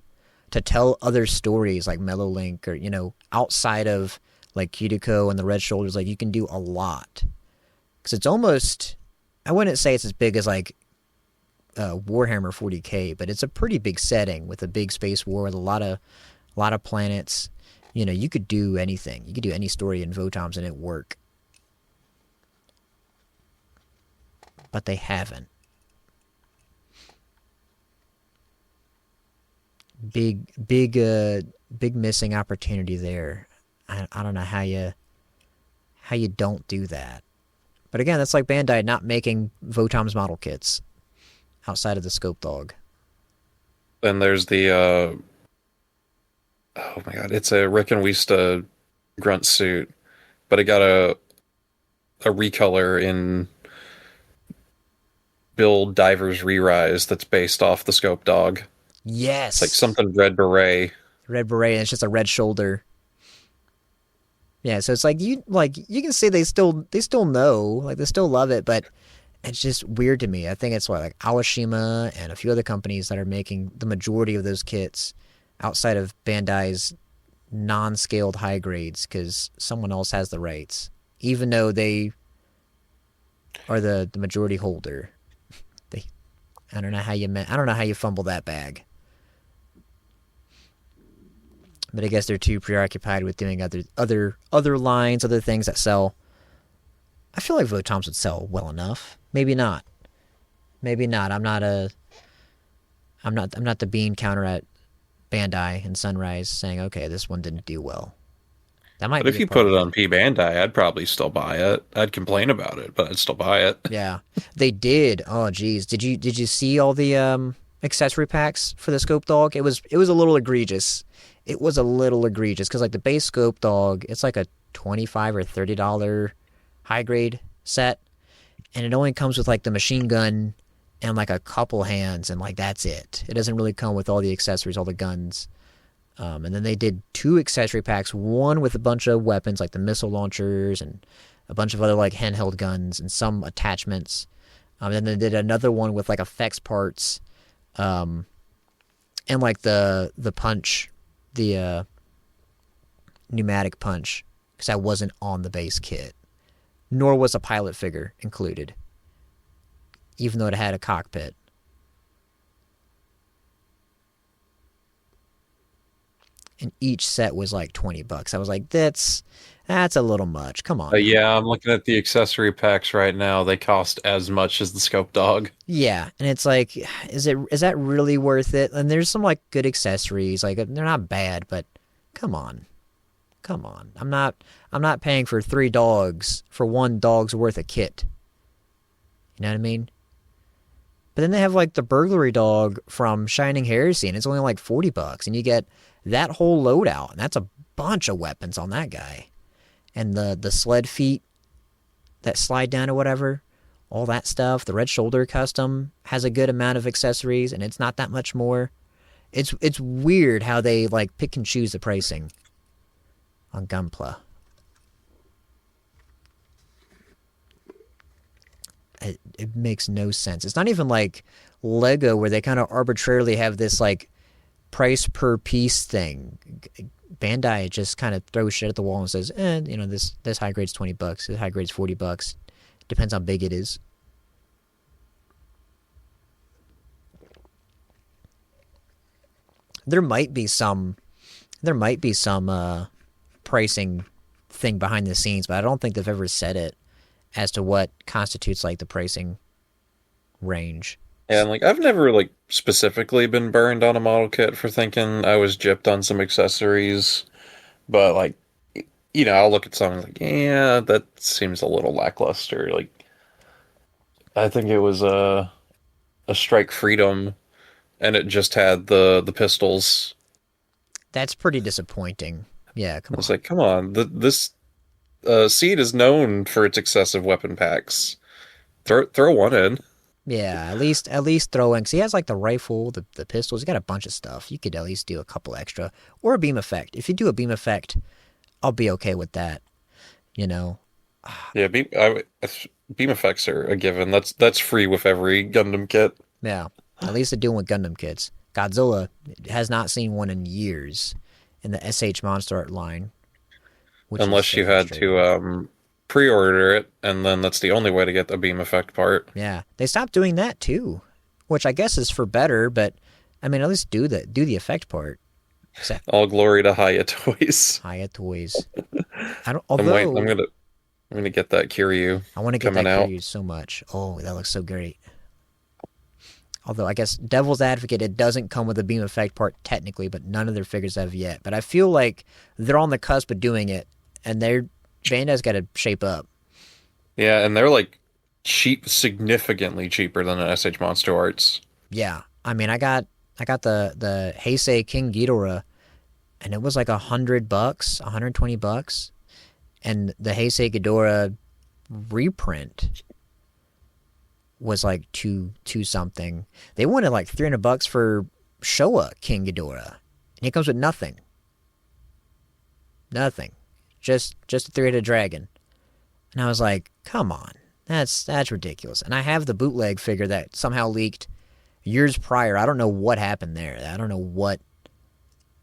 to tell other stories like Mellow Link or, outside of like Cutico and the Red Shoulders. Like, you can do a lot. Because it's almost, I wouldn't say it's as big as like Warhammer 40K, but it's a pretty big setting with a big space war with a lot of planets. You could do anything. You could do any story in Votoms and it work. But they haven't. Big missing opportunity there. I don't know how you don't do that. But again, that's like Bandai not making Votom's model kits outside of the Scope Dog. Then there's the oh my god, it's a Reconquista grunt suit, but it got a recolor in Build Divers Re-Rise that's based off the Scope Dog. Yes. It's like something red beret. Red beret, and it's just a red shoulder. Yeah, so it's like you can say they still know, like they still love it, but it's just weird to me. I think it's like Awashima and a few other companies that are making the majority of those kits outside of Bandai's non-scaled high grades because someone else has the rights, even though they are the majority holder. I don't know how you fumble that bag. But I guess they're too preoccupied with doing other lines, other things that sell. I feel like Votoms would sell well enough. Maybe not. I'm not the bean counter at Bandai and Sunrise saying, okay, this one didn't do well. That might But be if a you part put of it on it. P Bandai, I'd probably still buy it. I'd complain about it, but I'd still buy it. Yeah, they did. Oh, geez, did you see all the accessory packs for the scope dog? It was a little egregious. It was a little egregious because like the base scope dog, it's like a $25 or $30 high grade set, and it only comes with like the machine gun and like a couple hands, and like that's it. It doesn't really come with all the accessories, all the guns. And then they did 2 accessory packs, one with a bunch of weapons like the missile launchers and a bunch of other like handheld guns and some attachments. Then they did another one with like effects parts, and like the punch, the pneumatic punch, because that wasn't on the base kit. Nor was a pilot figure included, even though it had a cockpit. And each set was like $20. I was like, that's a little much. Come on. Now. Yeah, I'm looking at the accessory packs right now. They cost as much as the Scope Dog. Yeah, and it's like, is that really worth it? And there's some like good accessories, like they're not bad, but come on, come on. I'm not paying for 3 dogs for 1 dog's worth of kit. You know what I mean? But then they have like the burglary dog from Shining Heresy, and it's only like $40, and you get that whole loadout, and that's a bunch of weapons on that guy. And the sled feet that slide down or whatever, all that stuff. The Red Shoulder custom has a good amount of accessories, and it's not that much more. It's weird how they like pick and choose the pricing on Gunpla. It makes no sense. It's not even like Lego where they kind of arbitrarily have this like price per piece thing. Bandai just kind of throws shit at the wall and says, this high grade's $20, this high grade's $40. Depends how big it is. There might be some pricing thing behind the scenes, but I don't think they've ever said it as to what constitutes like the pricing range. Yeah, and like I've never like specifically been burned on a model kit for thinking I was gypped on some accessories, but like I'll look at something like, yeah, that seems a little lackluster. Like I think it was a Strike Freedom, and it just had the pistols. That's pretty disappointing. Yeah, come I on. was like, come on, this Seed is known for its excessive weapon packs. Throw one in. Yeah, at least throw in. Cause he has like the rifle, the pistols. He got a bunch of stuff. You could at least do a couple extra, or a beam effect. If you do a beam effect, I'll be okay with that. You know. Yeah, beam effects are a given. That's free with every Gundam kit. Yeah, at least they're doing with Gundam kits. Godzilla has not seen one in years in the SH Monster Art line. Unless you had to pre-order it, and then that's the only way to get the beam effect part. Yeah, they stopped doing that too, which I guess is for better. But I mean, at least do the effect part. Exactly. All glory to Hiya Toys. Hiya Toys. I don't. Although I'm gonna get that Kiryu. I want to get that Kiryu so much. Oh, that looks so great. Although I guess Devil's Advocate, it doesn't come with a beam effect part technically, but none of their figures have yet. But I feel like they're on the cusp of doing it, and Bandai's got to shape up. Yeah, and they're like cheap, significantly cheaper than the SH Monster Arts. Yeah, I mean, I got the Heisei King Ghidorah, and it was like $100, $120, and the Heisei Ghidorah reprint was like two something. They wanted like $300 for Showa King Ghidorah, and he comes with nothing. Just a 3-headed dragon. And I was like, come on, that's ridiculous. And I have the bootleg figure that somehow leaked years prior. I don't know what happened there. I don't know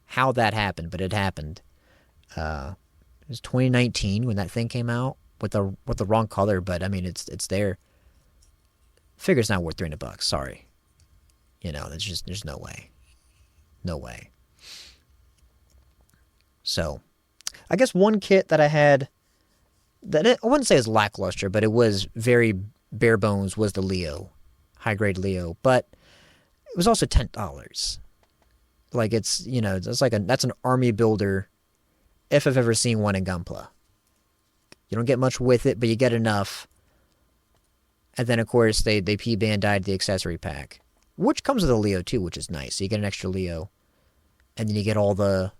how that happened, but it happened. It was 2019 when that thing came out with the wrong color, but I mean it's there. Figure's not worth $300. Sorry, there's no way. So, I guess one kit that I had that I wouldn't say is lackluster, but it was very bare bones was the Leo, high grade Leo, but it was also $10. Like it's like that's an army builder if I've ever seen one in Gunpla. You don't get much with it, but you get enough. And then, of course, they P-Bandide the accessory pack, which comes with a Leo, too, which is nice. So you get an extra Leo. And then you get all the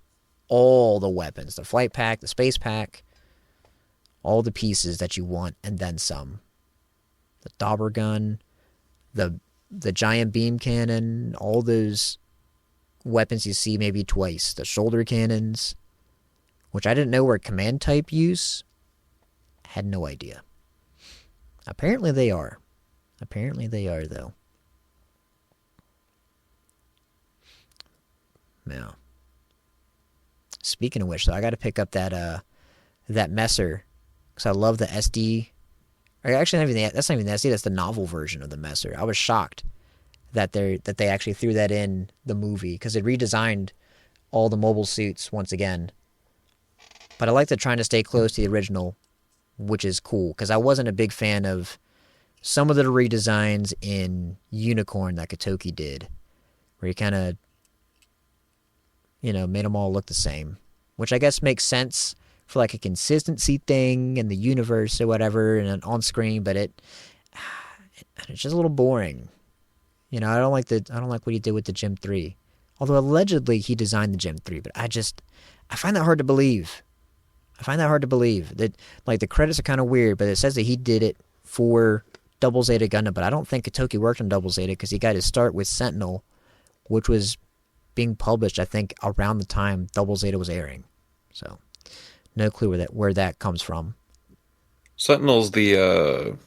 weapons. The flight pack, the space pack, all the pieces that you want, and then some. The Dauber gun, the giant beam cannon, all those weapons you see maybe twice. The shoulder cannons, which I didn't know were command type use. Had no idea. Apparently they are. Apparently they are, though. Now, speaking of which, though, I got to pick up that Messer because I love the SD. Or actually, that's not even the SD. That's the novel version of the Messer. I was shocked that they actually threw that in the movie because it redesigned all the mobile suits once again. But I like that trying to stay close to the original, which is cool because I wasn't a big fan of some of the redesigns in Unicorn that Kotoki did, where he kind of, made them all look the same, which I guess makes sense for like a consistency thing in the universe or whatever and on screen, but it's just a little boring. I don't like what he did with the Gym 3. Although allegedly he designed the Gym 3, but I find that hard to believe. That like the credits are kind of weird, but it says that he did it for Double Zeta Gundam, but I don't think Kotoki worked on Double Zeta because he got his start with Sentinel, which was being published, I think, around the time Double Zeta was airing. So, no clue where that comes from. Sentinel's the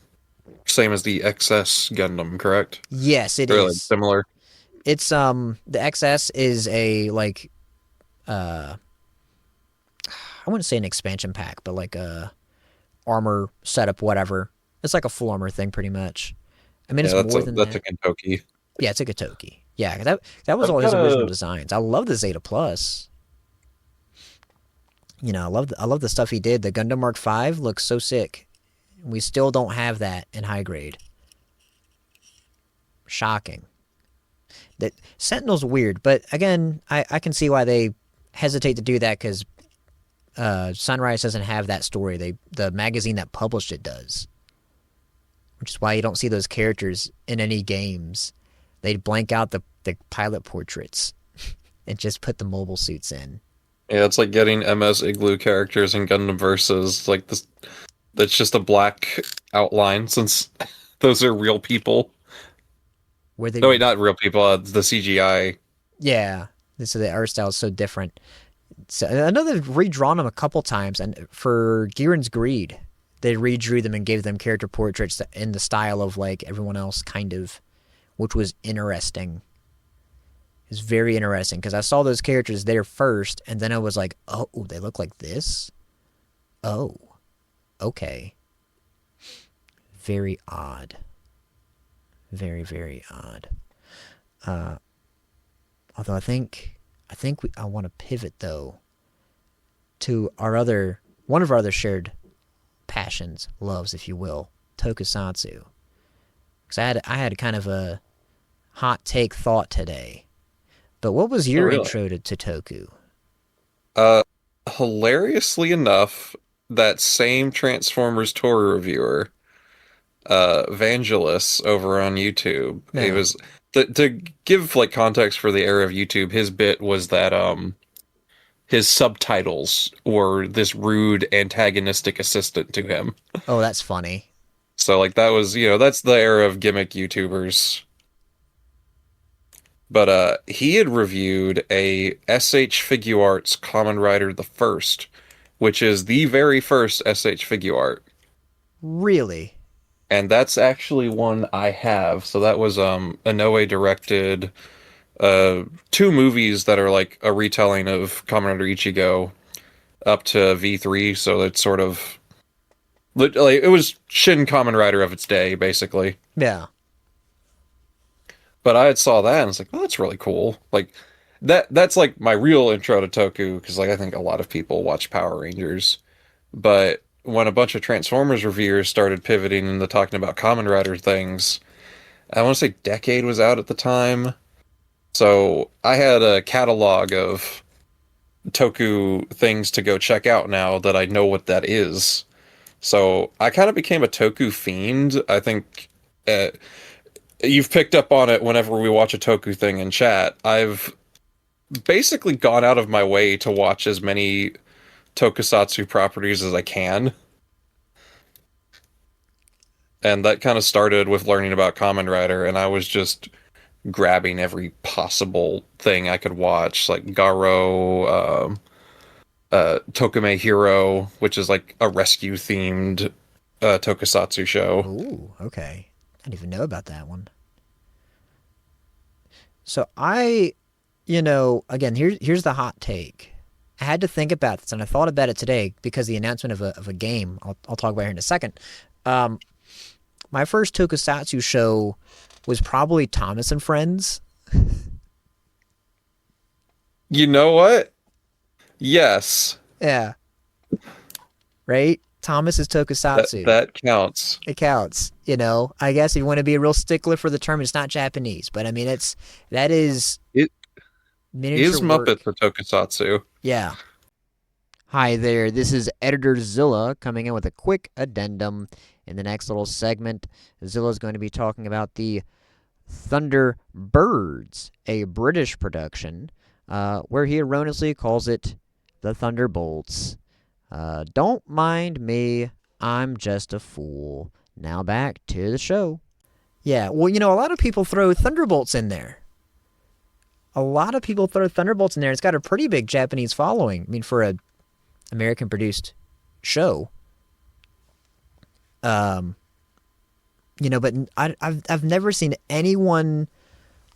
same as the XS Gundam, correct? Yes, it They're is. like similar. It's the XS is a like I wouldn't say an expansion pack, but like a armor setup, whatever. It's like a full armor thing, pretty much. I mean, it's more than that. That's a Kentucky. Yeah, it's a Kotoki. Yeah, that was all his original designs. I love the Zeta Plus. I love the stuff he did. The Gundam Mark V looks so sick. We still don't have that in high grade. Shocking. That Sentinel's weird, but again, I can see why they hesitate to do that because Sunrise doesn't have that story. The magazine that published it does, which is why you don't see those characters in any games. They'd blank out the pilot portraits and just put the mobile suits in. Yeah, it's like getting MS Igloo characters in Gundam Versus. Like this, that's just a black outline since those are real people. No, wait, not real people. The CGI. Yeah, so the art style is so different. So I know they've redrawn them a couple times, and for Giren's Greed, they redrew them and gave them character portraits in the style of like everyone else, kind of, which was interesting. It was very interesting because I saw those characters there first, and then I was like, "Oh, they look like this? Oh, okay." Very odd. Very, very odd. Although I think I want to pivot though to one of our other shared passions, loves, if you will, tokusatsu. Because I had kind of a hot take thought today. But what was your intro to Toku? Hilariously enough, that same Transformers tour reviewer, Vangelis over on YouTube, Yeah. he was to give like context for the era of YouTube. His bit was that his subtitles were this rude antagonistic assistant to him. Oh, that's funny. So like that was that's the era of gimmick YouTubers. But he had reviewed a SH Figuarts Kamen Rider the First, which is the very first SH Figuart. Really? And that's actually one I have. So that was Inoue directed 2 movies that are like a retelling of Kamen Rider Ichigo up to V3. So it's sort of like it was Shin Kamen Rider of its day, basically. Yeah. But I had saw that and I was like, oh, that's really cool. Like that's like my real intro to Toku, because like I think a lot of people watch Power Rangers. But when a bunch of Transformers reviewers started pivoting into talking about Kamen Rider things, I want to say Decade was out at the time. So I had a catalog of toku things to go check out now that I know what that is. So I kind of became a toku fiend. I think you've picked up on it whenever we watch a toku thing in chat. I've basically gone out of my way to watch as many tokusatsu properties as I can. And that kind of started with learning about Kamen Rider, and I was just grabbing every possible thing I could watch, like Garo, Tokime Hero, which is like a rescue themed tokusatsu show. Ooh, okay. I didn't even know about that one. So again, here's the hot take. I had to think about this, and I thought about it today because the announcement of a game I'll talk about here in a second. My first tokusatsu show was probably Thomas and Friends. You know what? Yes. Yeah. Right? Thomas is tokusatsu. That counts. It counts. I guess if you want to be a real stickler for the term, it's not Japanese, but I mean, that is It miniature is work. Muppet for tokusatsu. Yeah. Hi there, this is Editor Zilla coming in with a quick addendum. In the next little segment, Zilla's going to be talking about the Thunderbirds, a British production, where he erroneously calls it the Thunderbolts. Don't mind me, I'm just a fool. Now back to the show. Yeah, well, a lot of people throw Thunderbolts in there. It's got a pretty big Japanese following. I mean, for a American-produced show. But I've never seen anyone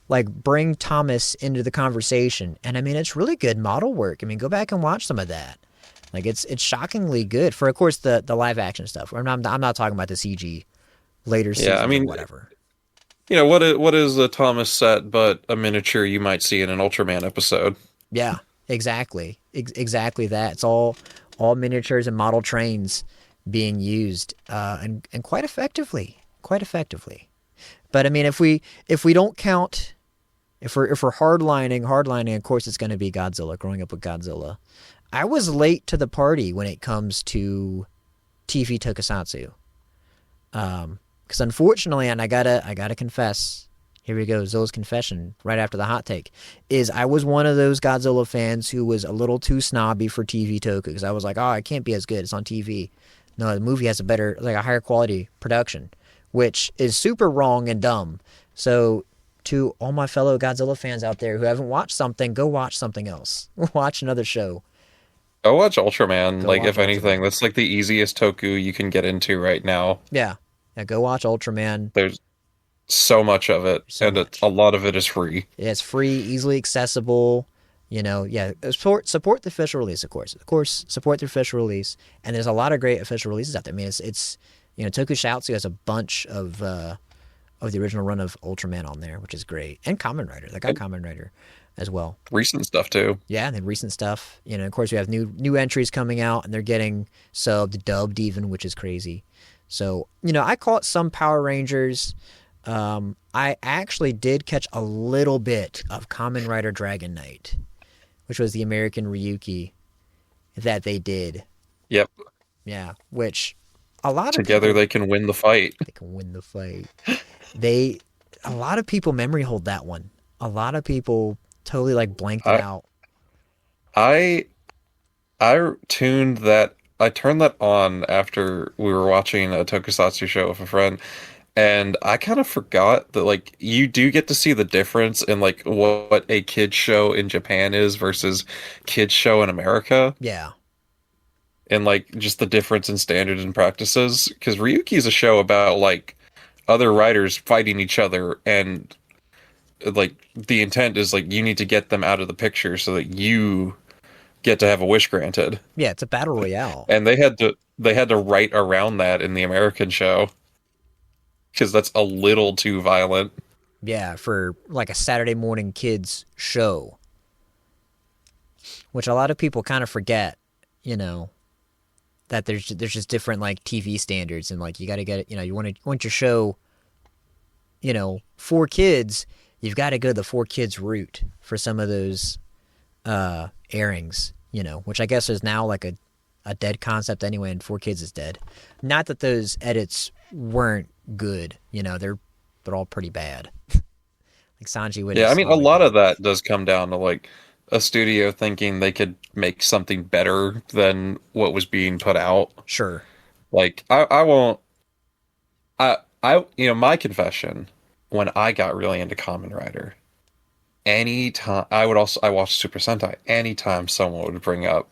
like bring Thomas into the conversation, and I mean it's really good model work. I mean, go back and watch some of that. Like it's shockingly good for, of course, the live action stuff. I'm not talking about the CG later seasons. Yeah, I mean, or whatever. What is a Thomas set but a miniature you might see in an Ultraman episode? Yeah, exactly, exactly that. It's all miniatures and model trains being used, and quite effectively. But I mean, if we don't count, if we're hardlining, of course it's going to be Godzilla. Growing up with Godzilla, I was late to the party when it comes to TV tokusatsu. Because unfortunately, and I gotta confess, here we go, Zilla's confession right after the hot take, is I was one of those Godzilla fans who was a little too snobby for TV toku, because I was like, oh, it can't be as good, it's on TV. No, the movie has a higher quality production, which is super wrong and dumb. So to all my fellow Godzilla fans out there who haven't watched something, go watch something else. Watch another show. Go watch Ultraman. Go watch if Ultraman. anything, that's like the easiest toku you can get into right now. Yeah, go watch Ultraman. There's so much of it, and a lot of it is free. Yeah, it's free, easily accessible. Support the official release, of course. Support the official release, and there's a lot of great official releases out there. I mean, it's Tokusatsu has a bunch of the original run of Ultraman on there, which is great, and Kamen Rider. They got Kamen Rider as well. Recent stuff too. Yeah, and then recent stuff. Of course, we have new entries coming out, and they're getting dubbed even, which is crazy. So, I caught some Power Rangers. I actually did catch a little bit of Kamen Rider Dragon Knight, which was the American Ryuki that they did. Yep. Yeah, which a lot of Together people, they can win the fight. They can win the fight. A lot of people memory hold that one. A lot of people totally blanked it out. I turned that on after we were watching a tokusatsu show with a friend, and I kind of forgot that you do get to see the difference in what a kids show in Japan is versus kids show in America. Yeah. And just the difference in standards and practices, because Ryuki is a show about other writers fighting each other, and the intent is you need to get them out of the picture so that you get to have a wish granted. Yeah, it's a battle royale. And they had to write around that in the American show, because that's a little too violent. Yeah, for a Saturday morning kids show, which a lot of people kind of forget, that there's just different TV standards, and you got to get it. You want your show, for kids, you've got to go the 4 kids route for some of those airings, which I guess is now like a dead concept anyway, and 4Kids is dead. Not that those edits weren't good, they're all pretty bad. Like Sanji Yeah, I Witness. mean, a lot of that does come down to like a studio thinking they could make something better than what was being put out. Sure. Like, I won't. My confession, when I got really into Kamen Rider, anytime I watched Super Sentai. Anytime someone would bring up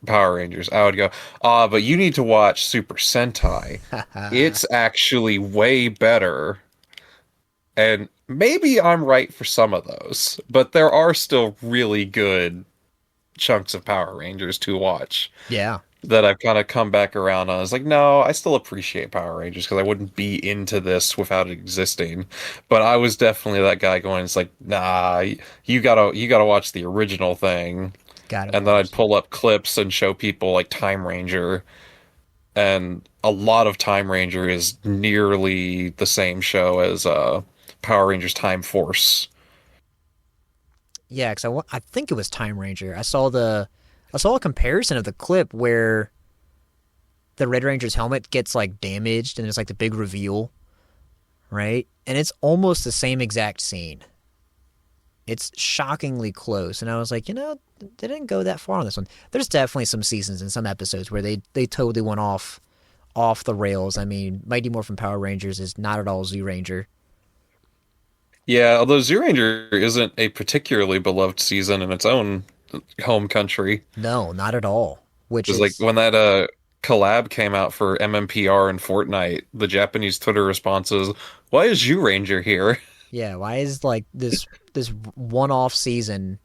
Power Rangers, I would go, but you need to watch Super Sentai. It's actually way better. And maybe I'm right for some of those, but there are still really good chunks of Power Rangers to watch. Yeah. That I've kind of come back around on. It's like, no, I still appreciate Power Rangers because I wouldn't be into this without it existing. But I was definitely that guy going, it's like, nah, you gotta watch the original thing. Got it. And then I'd pull up clips and show people like Time Ranger. And a lot of Time Ranger is nearly the same show as Power Rangers Time Force. Yeah, because I think it was Time Ranger. I saw a comparison of the clip where the Red Ranger's helmet gets like damaged and there's like the big reveal, right? And it's almost the same exact scene. It's shockingly close. And I was like, they didn't go that far on this one. There's definitely some seasons and some episodes where they totally went off the rails. I mean, Mighty Morphin Power Rangers is not at all Zoo Ranger. Yeah, although Zoo Ranger isn't a particularly beloved season in its own home country. No, not at all. Which is like when that collab came out for MMPR and Fortnite, the Japanese Twitter response is, "Why is Zoo Ranger here?" Yeah, why is like this one-off season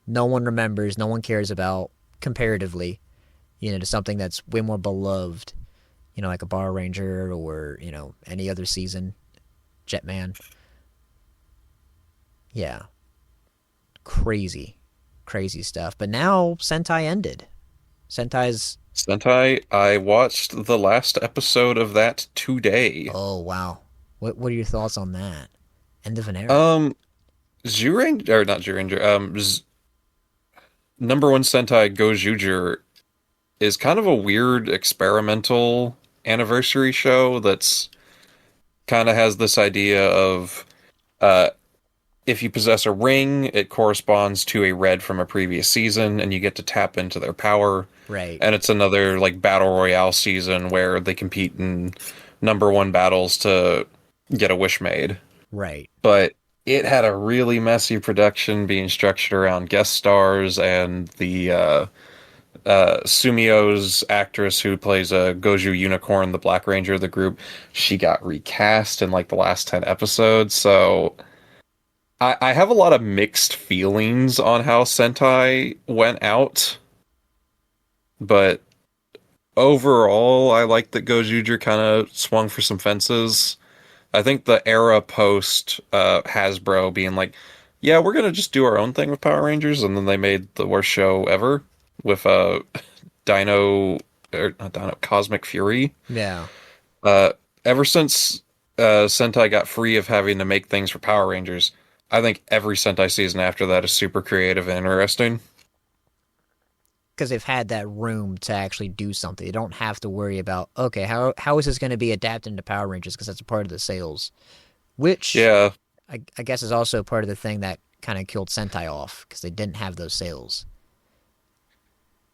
no one remembers, no one cares about comparatively, to something that's way more beloved, like a Bar Ranger or, any other season, Jetman. Yeah. Crazy stuff. But now Sentai ended. Sentai, I watched the last episode of that today. Oh, wow. What are your thoughts on that? End of an era. Zyuranger, or not Zyuranger, number one Sentai Gojuger is kind of a weird experimental anniversary show that's kind of has this idea of if you possess a ring, it corresponds to a red from a previous season, and you get to tap into their power. Right. And it's another like battle royale season where they compete in number one battles to get a wish made. Right. But it had a really messy production being structured around guest stars, and the Sumio's actress who plays a Goju Unicorn, the Black Ranger of the group, she got recast in like the last 10 episodes. So I have a lot of mixed feelings on how Sentai went out. But overall, I like that Gojuger kind of swung for some fences. I think the era post Hasbro being like, yeah, we're going to just do our own thing with Power Rangers, and then they made the worst show ever with Cosmic Fury. Yeah. Ever since Sentai got free of having to make things for Power Rangers, I think every Sentai season after that is super creative and interesting. Because they've had that room to actually do something. They don't have to worry about, okay, how is this going to be adapted into Power Rangers, because that's a part of the sales. Which, yeah, I guess is also part of the thing that kind of killed Sentai off, because they didn't have those sales.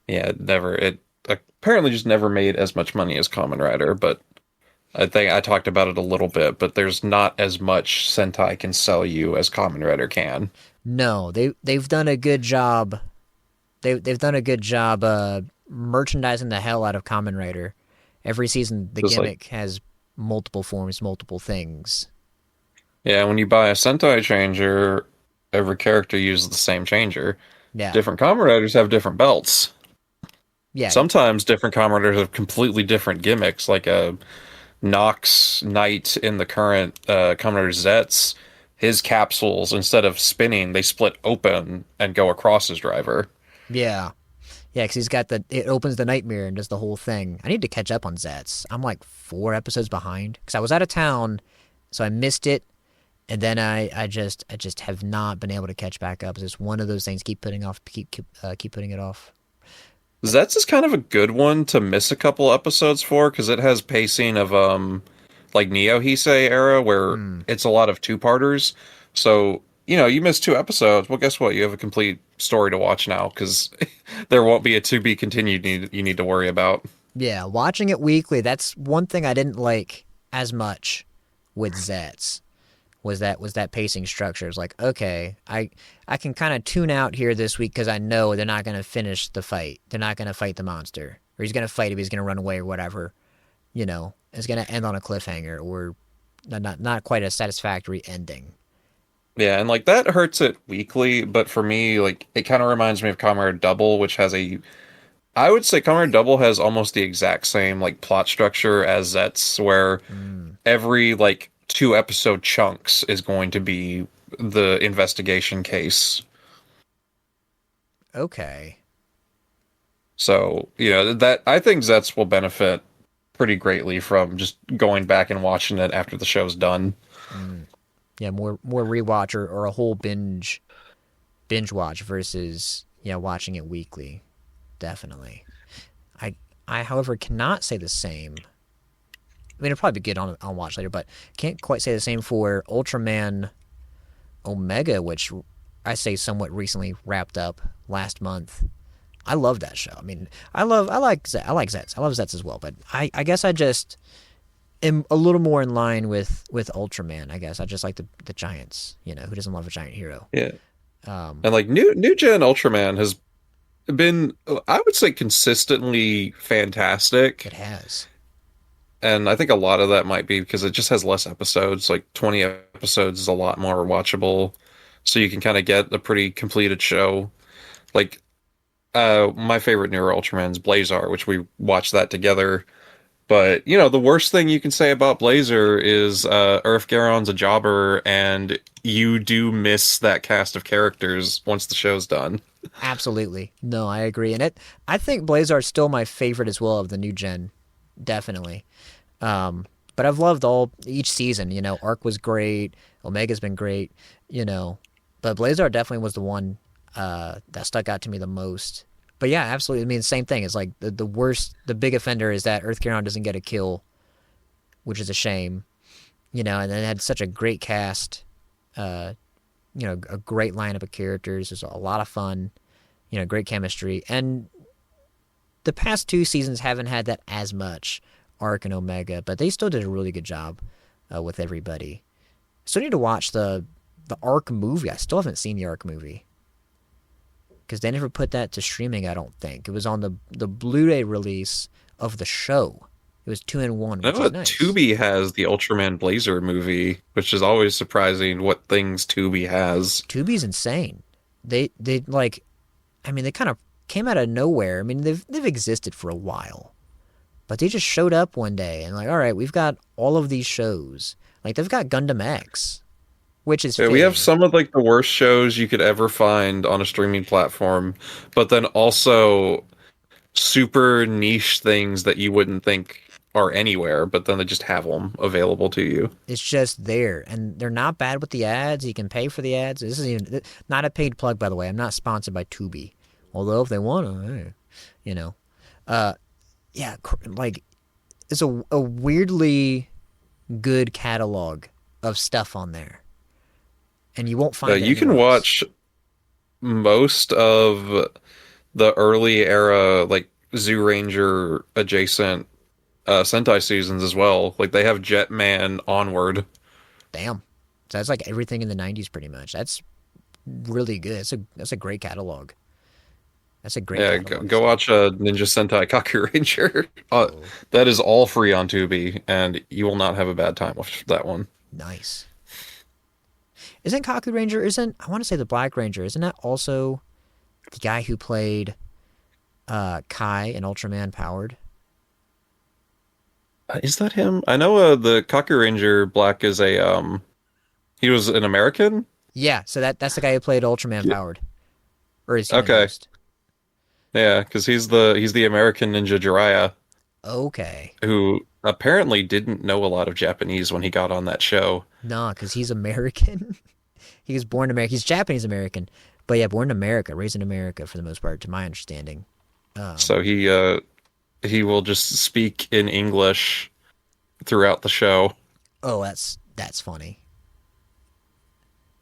Yeah, it apparently just never made as much money as Kamen Rider, but I think I talked about it a little bit, but there's not as much Sentai can sell you as Kamen Rider can. No, they've done a good job. They've done a good job merchandising the hell out of Kamen Rider. Every season, the gimmick has multiple forms, multiple things. Yeah, when you buy a Sentai changer, every character uses the same changer. Yeah. Different Kamen Riders have different belts. Yeah. Sometimes different Kamen Riders have completely different gimmicks, like a Nox Knight in the current Kamen Rider Zets. His capsules, instead of spinning, they split open and go across his driver. Yeah. Yeah, because he's got it opens the nightmare and does the whole thing. I need to catch up on Zets. I'm like 4 episodes behind because I was out of town, so I missed it. And then I just have not been able to catch back up. It's just one of those things. Keep putting off. Keep putting it off. Zets is kind of a good one to miss a couple episodes for because it has pacing of like Neo Heisei era where Mm. it's a lot of two-parters. So, you know, you miss two episodes. Well, guess what? You have a complete story to watch now because there won't be a to be continued you need to worry about. Yeah, watching it weekly. That's one thing I didn't like as much with Zets. Was that pacing structure. It's like, okay, I can kind of tune out here this week because I know they're not going to finish the fight. They're not going to fight the monster, or he's going to fight him. He's going to run away or whatever. You know, it's going to end on a cliffhanger or not quite a satisfactory ending. Yeah, and like that hurts it weekly, but for me, like it kind of reminds me of Comrade Double, which has a I would say Comrade Double has almost the exact same like plot structure as Zets, where Mm, every like two episode chunks is going to be the investigation case. okay. So, you know, that I think Zets will benefit pretty greatly from just going back and watching it after the show's done. Mm. Yeah, more rewatch or a whole binge watch versus watching it weekly. Definitely. I however cannot say the same. I mean, it'll probably be good on watch later, but can't quite say the same for Ultraman Omega, which I say somewhat recently wrapped up last month. I love that show. I mean, I like Zets. I love Zets as well, but I guess I just am a little more in line with Ultraman. I guess I just like the giants. Who doesn't love a giant hero? Yeah. Um, And like new gen Ultraman has been I would say consistently it fantastic. has. And I think a lot of that might be because it just has less episodes. Like 20 episodes is a lot more watchable. So you can kind of get a pretty completed show. Like my favorite newer Ultraman's Blazar, which we watched that together. But you know, the worst thing you can say about Blazer is Earth Garon's a jobber, and you do miss that cast of characters once the show's done. Absolutely. No, I agree. And I think Blazar's still my favorite as well of the new gen. Definitely. But I've loved each season. Arc was great. Omega's been great. You know, but Blazar definitely was the one that stuck out to me the most. But yeah, absolutely. I mean, same thing. It's like the worst, the big offender is that Earth Garon doesn't get a kill, which is a shame. And then it had such a great cast. Uh, a great lineup of characters. It was a lot of fun. Great chemistry. And the past two seasons haven't had that as much, Arc and Omega, but they still did a really good job with everybody. Still need to watch the Arc movie. I still haven't seen the Arc movie because they never put that to streaming. I don't think it was on the Blu-ray release of the show. It was 2-in-1, I which know is that nice. Tubi has the Ultraman Blazer movie, which is always surprising what things Tubi has. Tubi's insane. They like, I mean, they kind of came out of nowhere. I mean, they've existed for a while, but they just showed up one day and like, all right, we've got all of these shows. Like they've got Gundam X, which is Yeah, we have fitting. some of like the worst shows you could ever find on a streaming platform, but then also super niche things that you wouldn't think are anywhere, but then they just have them available to you. It's just there, and they're not bad with the ads. You can pay for the ads. This is even not a paid plug, by the way. I'm not sponsored by Tubi, although if they want to, hey, you know, uh, yeah, like it's a weirdly good catalog of stuff on there, and you won't find it You can anywhere else. watch most of the early era, like Zoo Ranger adjacent Sentai seasons as well. Like they have Jetman onward. Damn, so that's like everything in the '90s, pretty much. That's really good. That's a great catalog. That's a great Yeah, catalog of go stuff. watch Ninja Sentai Kaku Ranger. Oh, That is all free on Tubi, and you will not have a bad time with that one. nice. Isn't Kaku Ranger? Isn't I want to say the Black Ranger? Isn't that also the guy who played Kai in Ultraman Powered? Is that him? I know the Kaku Ranger Black is a he was an American? Yeah, so that's the guy who played Ultraman Yeah. Powered, or is Human Okay. Ghost? Yeah, because he's the American Ninja Jiraiya Okay, who apparently didn't know a lot of Japanese when he got on that show. Nah, because he's American. He was born in America. He's Japanese American, but yeah, born in America, raised in America for the most part, to my understanding. So he will just speak in English throughout the show. Oh, that's funny.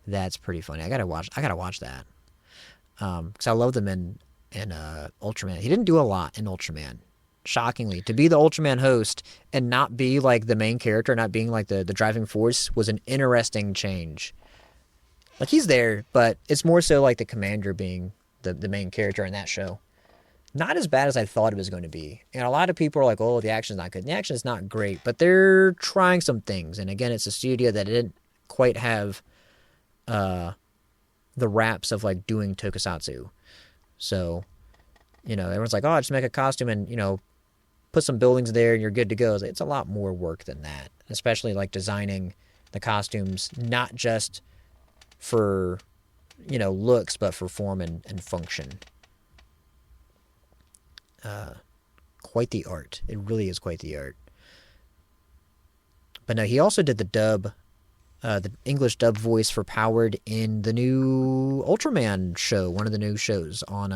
That's pretty funny. I gotta watch. I gotta watch that. Because I loved him in Ultraman. He didn't do a lot in Ultraman. Shockingly, to be the Ultraman host and not be like the main character, not being like the driving force, was an interesting change. Like he's there, but it's more so like the commander being the main character in that show. Not as bad as I thought it was going to be. And a lot of people are like, "Oh, the action's not good." And the action is not great, but they're trying some things. And again, it's a studio that didn't quite have the wraps of like doing tokusatsu. So, everyone's like, "Oh, just make a costume and put some buildings there and you're good to go." It's a lot more work than that, especially like designing the costumes, not just for looks, but for form and function. Quite the art. It really is quite the art. But no, he also did the English dub voice for Powered in the new Ultraman show, one of the new shows on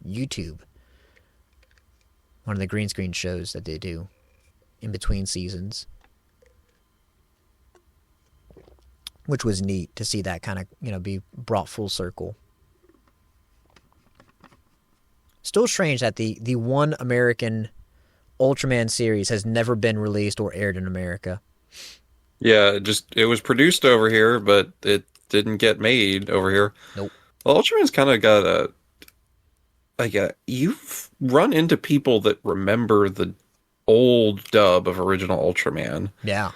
YouTube. One of the green screen shows that they do in between seasons. Which was neat to see that kind of, be brought full circle. Still strange that the one American Ultraman series has never been released or aired in America. Yeah, it was produced over here, but it didn't get made over here. Nope. Well, Ultraman's kind of got you've run into people that remember the old dub of original Ultraman. Yeah.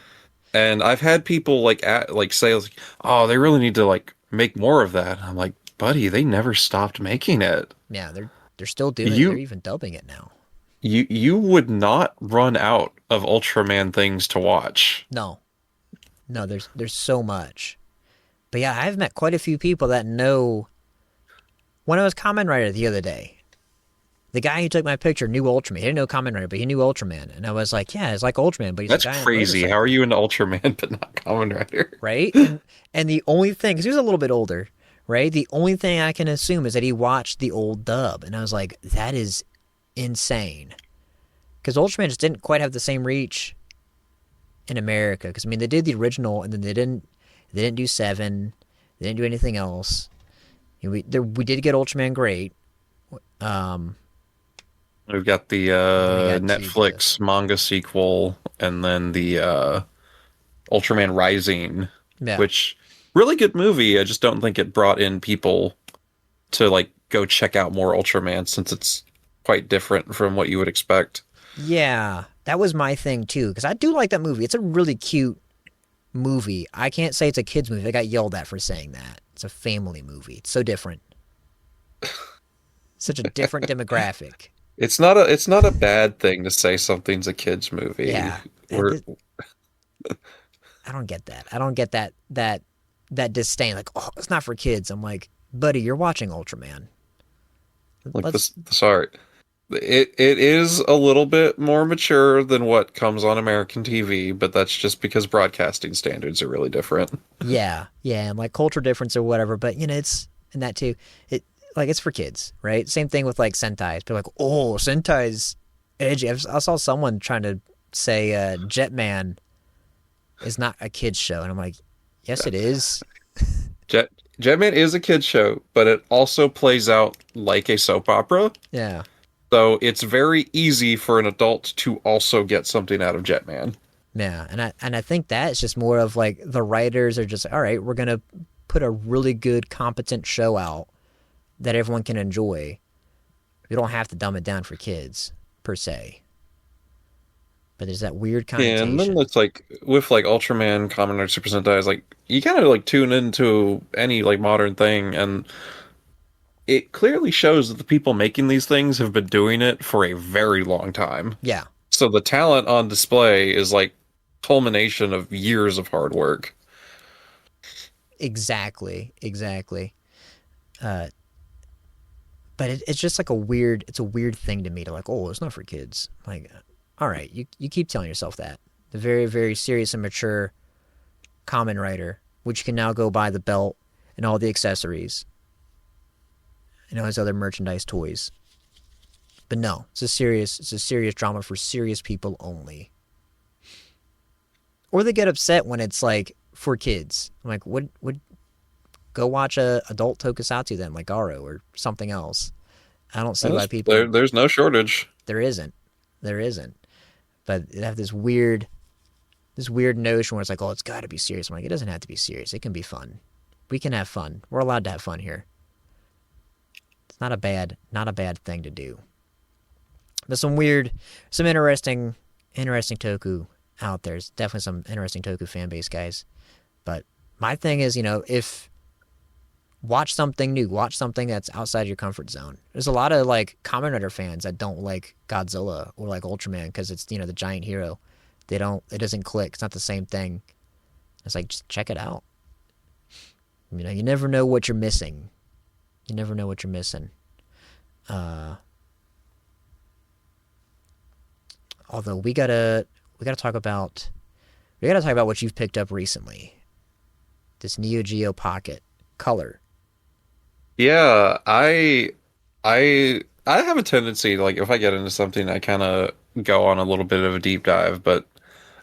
And I've had people say, "Oh, they really need to make more of that." I'm like, "Buddy, they never stopped making it." Yeah, they're still doing it. They're even dubbing it now. You would not run out of Ultraman things to watch. No, there's so much. But yeah, I've met quite a few people that know. When I was Kamen Rider the other day, the guy who took my picture knew Ultraman. He didn't know Kamen Rider, but he knew Ultraman. And I was like, yeah, it's like Ultraman, but he's That's a guy crazy. How are you into Ultraman but not Kamen Rider? Right? And the only thing, because he was a little bit older, right? The only thing I can assume is that he watched the old dub. And I was like, that is insane. Because Ultraman just didn't quite have the same reach in America. Because, they did the original, and then they didn't do 7. They didn't do anything else. We did get Ultraman Great. We've got the Netflix manga sequel, and then the Ultraman Rising, which really good movie. I just don't think it brought in people to go check out more Ultraman, since it's quite different from what you would expect. Yeah, that was my thing too, because I do like that movie. It's a really cute movie. I can't say it's a kid's movie. I got yelled at for saying that. It's a family movie. It's so different. Such a different demographic. It's not a bad thing to say something's a kid's movie. Yeah. I don't get that. I don't get that disdain. Like, oh, it's not for kids. I'm like, buddy, you're watching Ultraman. Sorry. It is a little bit more mature than what comes on American TV, but that's just because broadcasting standards are really different. Yeah, and culture difference or whatever. But it's and that too. It's for kids, right? Same thing with Sentais. People are like, oh, Sentai's edgy. I saw someone trying to say Jetman is not a kid's show, and I'm like, yes, it is. Jetman is a kid's show, but it also plays out like a soap opera. Yeah. So it's very easy for an adult to also get something out of Jetman. Yeah, and I think that is just more of the writers are just, all right, we're gonna put a really good, competent show out that everyone can enjoy. You don't have to dumb it down for kids per se. But there's that weird connotation. Yeah, and then it's with Ultraman, Kamen Rider, Super Sentai, you kind of tune into any modern thing, and it clearly shows that the people making these things have been doing it for a very long time. Yeah. So the talent on display is culmination of years of hard work. Exactly. But it's just it's a weird thing to me to oh, it's not for kids. all right, you keep telling yourself that. The very, very serious and mature Kamen Rider, which can now go buy the belt and all the accessories and all his other merchandise toys. But no, it's a serious drama for serious people only. Or they get upset when it's like for kids. I'm like, would go watch a adult tokusatsu then, like Garo or something else. I don't see why people. There's no shortage. There isn't. But they have this weird notion where it's like, oh, it's got to be serious. I'm like, it doesn't have to be serious. It can be fun. We can have fun. We're allowed to have fun here. It's not a bad thing to do. There's some interesting toku out there. There's definitely some interesting toku fan base, guys. But my thing is, if watch something new, watch something that's outside your comfort zone. There's a lot of like Kamen Rider fans that don't like Godzilla or like Ultraman because it's the giant hero. It doesn't click. It's not the same thing. It's like, just check it out. You never know what you're missing. Although we gotta talk about what you've picked up recently. This NeoGeo Pocket Color. Yeah, I have a tendency, like, if I get into something, I kind of go on a little bit of a deep dive, but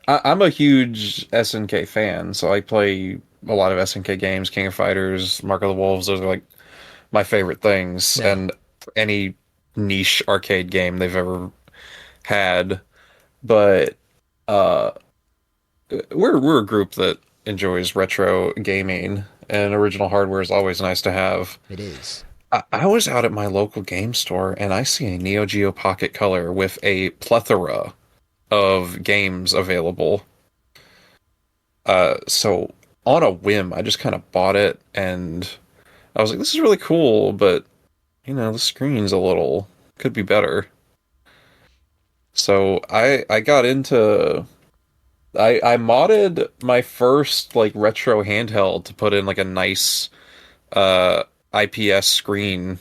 I'm a huge SNK fan, so I play a lot of SNK games, King of Fighters, Mark of the Wolves. Those are like my favorite things, Yeah. and any niche arcade game they've ever had. But uh, we're a group that enjoys retro gaming, and original hardware is always nice to have. It is. I was out at my local game store, and I see a NeoGeo Pocket Color with a plethora of games available. So on a whim, I just kind of bought it, and I was like, this is really cool, but, the screen's could be better. So I got into, I modded my first, like, retro handheld to put in, like, a nice, IPS screen,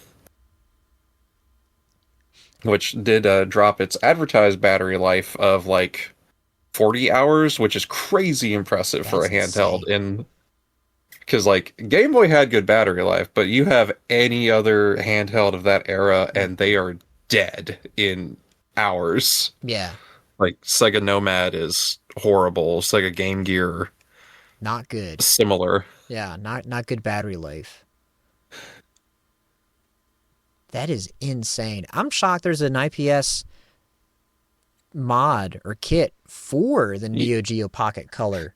which did drop its advertised battery life of like 40 hours, which is crazy impressive for a handheld. Because like Game Boy had good battery life, but you have any other handheld of that era and they are dead in hours. Yeah. Like Sega Nomad is horrible. Sega Game Gear, Not good. similar. Yeah, not good battery life. That is insane. I'm shocked there's an IPS mod or kit for the NeoGeo Pocket Color.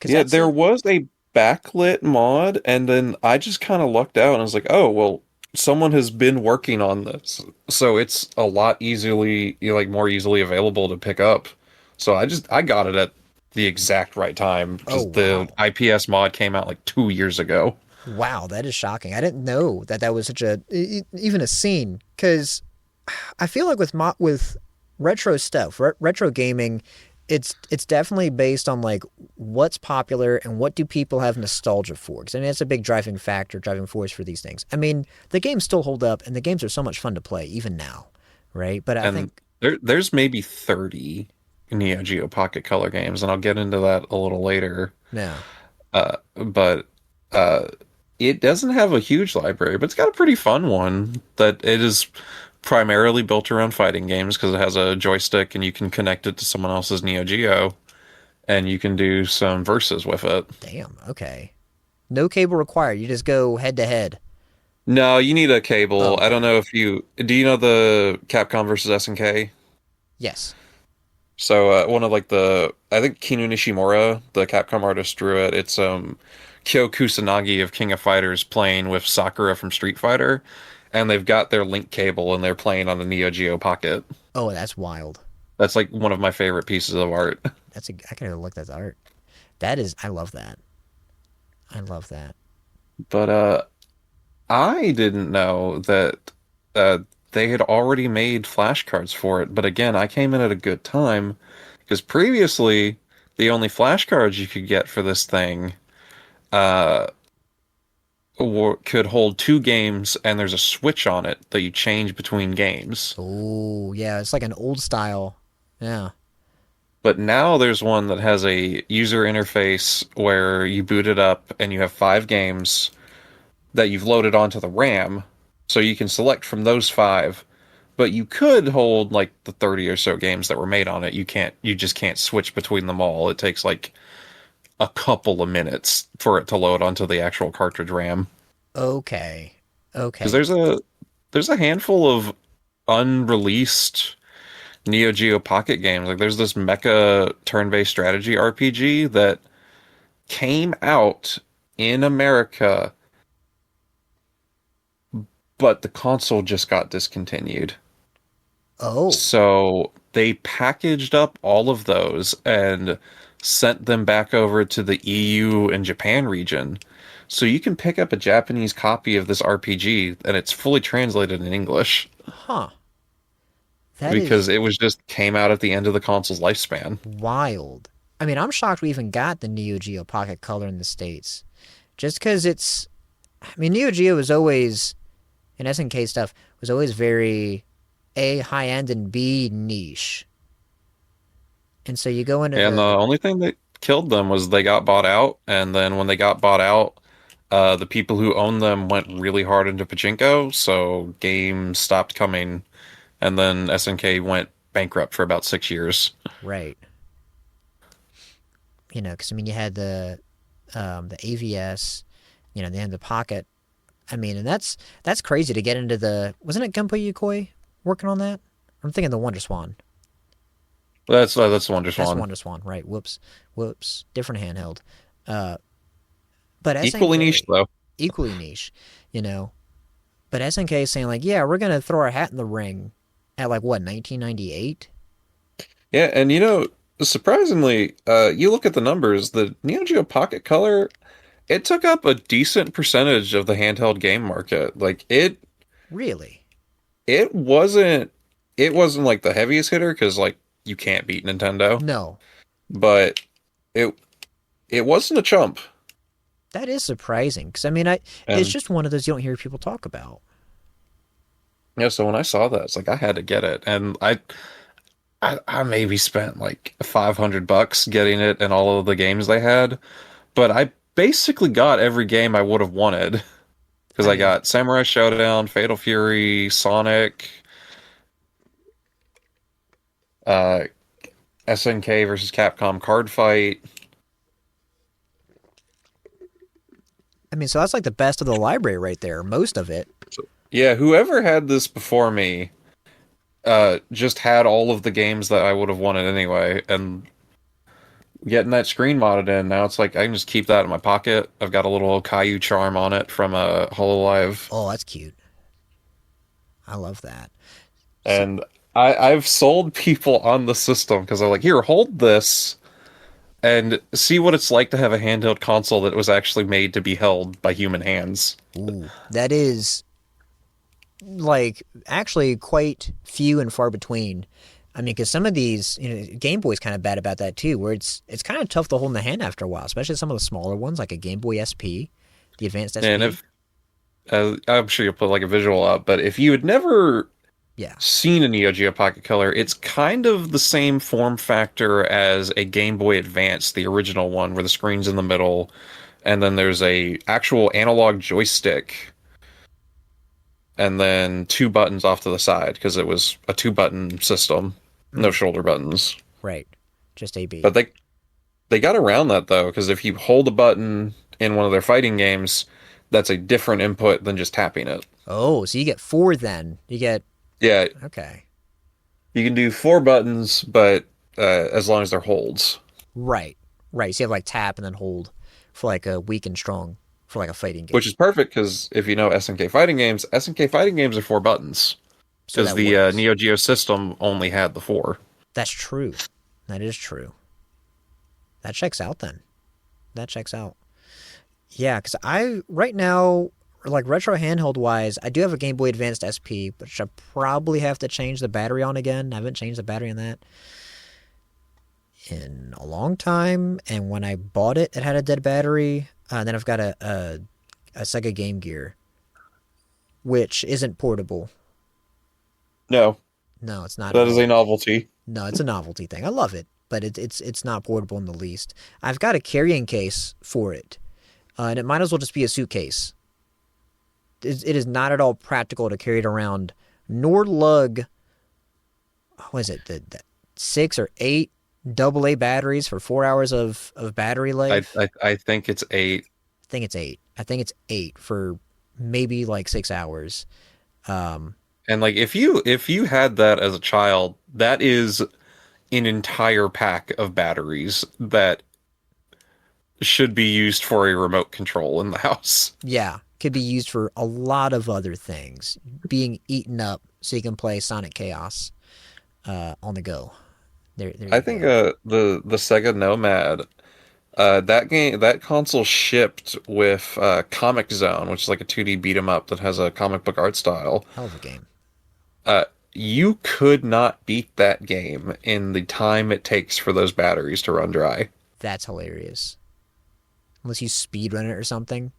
Yeah, there was a backlit mod, and then I just kind of lucked out and I was like, oh, well, someone has been working on this. So it's a lot more easily available to pick up. So I got it at the exact right time because the IPS mod came out like 2 years ago. Wow, that is shocking. I didn't know that was such even a scene, because I feel like with retro stuff, retro gaming, it's definitely based on like what's popular and what do people have nostalgia for. Because it's a big driving force for these things. I mean, the games still hold up, and the games are so much fun to play even now, right? But I think there's maybe 30 NeoGeo Pocket Color games, and I'll get into that a little later. Yeah. But it doesn't have a huge library, but it's got a pretty fun one that it is primarily built around fighting games because it has a joystick and you can connect it to someone else's Neo Geo and you can do some verses with it. Damn, okay. No cable required. You just go head to head. No, you need a cable. Oh, okay. I don't know if do you know the Capcom versus SNK? Yes. So one of like I think Kinu Nishimura, the Capcom artist, drew it. It's Kyo Kusanagi of King of Fighters playing with Sakura from Street Fighter, and they've got their link cable and they're playing on the Neo Geo Pocket. Oh, that's wild. That's like one of my favorite pieces of art. I gotta look at that art. I love that. I love that. But I didn't know that they had already made flashcards for it. But again, I came in at a good time because previously the only flashcards you could get for this thing could hold 2 games, and there's a switch on it that you change between games. Oh, yeah, it's like an old style Yeah. But now there's one that has a user interface where you boot it up and you have 5 games that you've loaded onto the RAM. So you can select from those 5, but you could hold like the 30 or so games that were made on it. You just can't switch between them all. It takes like a couple of minutes for it to load onto the actual cartridge RAM. Okay. Because Okay. there's a handful of unreleased NeoGeo Pocket games. Like there's this mecha turn-based strategy RPG that came out in America, but the console just got discontinued. Oh, So they packaged up all of those and sent them back over to the EU and Japan region. So you can pick up a Japanese copy of this RPG and it's fully translated in English huh. That because is it was just came out at the end of the console's lifespan. wild. I mean, I'm shocked we even got the NeoGeo Pocket Color in the States. Just because it's. I mean, NeoGeo was always. And SNK stuff was always very A, high end, and B, niche. And so you go into And the the. only thing that killed them was they got bought out, and then when they got bought out, the people who owned them went really hard into pachinko, so games stopped coming, and then SNK went bankrupt for about 6 years. Right. Because I mean, you had the AVS, they had the Pocket. I mean, and that's crazy to get into the. Wasn't it Gunpei Yokoi working on that? I'm thinking the Wonder Swan. That's the Wonder That's Swan. Wonder Swan, right? Whoops, whoops. Different handheld. Uh, but Equally niche SNK though. equally niche, you know. But SNK is saying like, yeah, we're gonna throw our hat in the ring at like what 1998. Yeah, and surprisingly, you look at the numbers, the Neo Geo Pocket Color, it took up a decent percentage of the handheld game market. Like Really? it wasn't like the heaviest hitter because like you can't beat Nintendo, No, but it it wasn't a chump. that is surprising. Because I mean, it's And just one of those you don't hear people talk about. yeah, so when I saw that, it's like I had to get it, and I maybe spent like $500 getting it and all of the games they had, but I basically got every game I would have wanted because I I mean, got Samurai Showdown, Fatal Fury, Sonic, uh, SNK versus Capcom Card Fight. so that's like the best of the library right there. Most of it. So, yeah, whoever had this before me just had all of the games that I would have wanted anyway, and getting that screen modded in now, it's like I can just keep that in my pocket. I've got a little Caillou charm on it from a Hololive, Oh, that's cute. I love that. So, and I've sold people on the system because I'm like, here, hold this and see what it's like to have a handheld console that was actually made to be held by human hands. ooh, that is like actually quite few and far between. I mean, because some of these, Game Boy's kind of bad about that too, where it's kind of tough to hold in the hand after a while, especially some of the smaller ones like a Game Boy SP, the Advanced And SP. if I'm sure you'll put like a visual up, but if you had never Yeah, seen a Neo Geo Pocket Color, it's kind of the same form factor as a Game Boy Advance, the original one, where the screen's in the middle, and then there's a actual analog joystick, and then 2 buttons off to the side because it was a 2 button system, no mm, shoulder buttons. right, just AB. But they got around that though, because if you hold a button in one of their fighting games, that's a different input than just tapping it. Oh, so you get four then. You get Yeah, okay, you can do 4 buttons, but as long as they're holds. right, right. So you have like tap and then hold for like a weak and strong for like a fighting Which game. is perfect because if you know SNK fighting games, SNK fighting games are 4 buttons So because that the works. Neo Geo system only had the 4. That's true. That is true. That checks out then. That checks out. Yeah, because I right now, like retro handheld wise, I do have a Game Boy Advanced SP, which I probably have to change the battery on again. I haven't changed the battery on that in a long time. And when I bought it, it had a dead battery. And then I've got a Sega Game Gear, which isn't portable. No, No, it's not at that is a all. novelty. No, it's a novelty thing. I love it, but it's not portable in the least. I've got a carrying case for it, and it might as well just be a suitcase. It is not at all practical to carry it around, nor lug. What is it? The 6 or 8 AA batteries for 4 hours of battery I, life. I I think it's 8. I think it's 8. I think it's 8 for maybe like 6 hours. Um, And like if you had that as a child, that is an entire pack of batteries that should be used for a remote control in the house. yeah, could be used for a lot of other things. Being eaten up so you can play Sonic Chaos on the go. There I you think go. the Sega Nomad, that console shipped with Comic Zone, which is like a 2D beat 'em up that has a comic book art style. Hell of a game. Uh, you could not beat that game in the time it takes for those batteries to run dry. That's hilarious. Unless you speedrun it or something.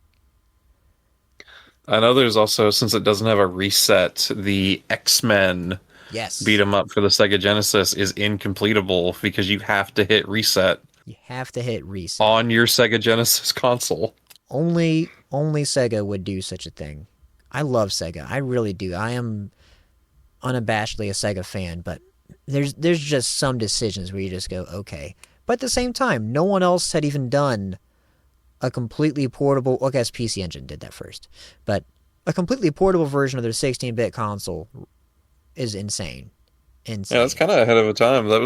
I know there's also, since it doesn't have a reset, the X-Men beat Yes. 'em up for the Sega Genesis is incompletable because you have to hit reset You have to hit reset. on your Sega Genesis console. Only Sega would do such a thing. I love Sega. I really do. I am unabashedly a Sega fan, but there's just some decisions where you just go, okay. But at the same time, no one else had even done a completely portable. Well, I guess PC Engine did that first, but a completely portable version of their 16-bit console is insane. Yeah, that's Insane. kind of ahead of a time. That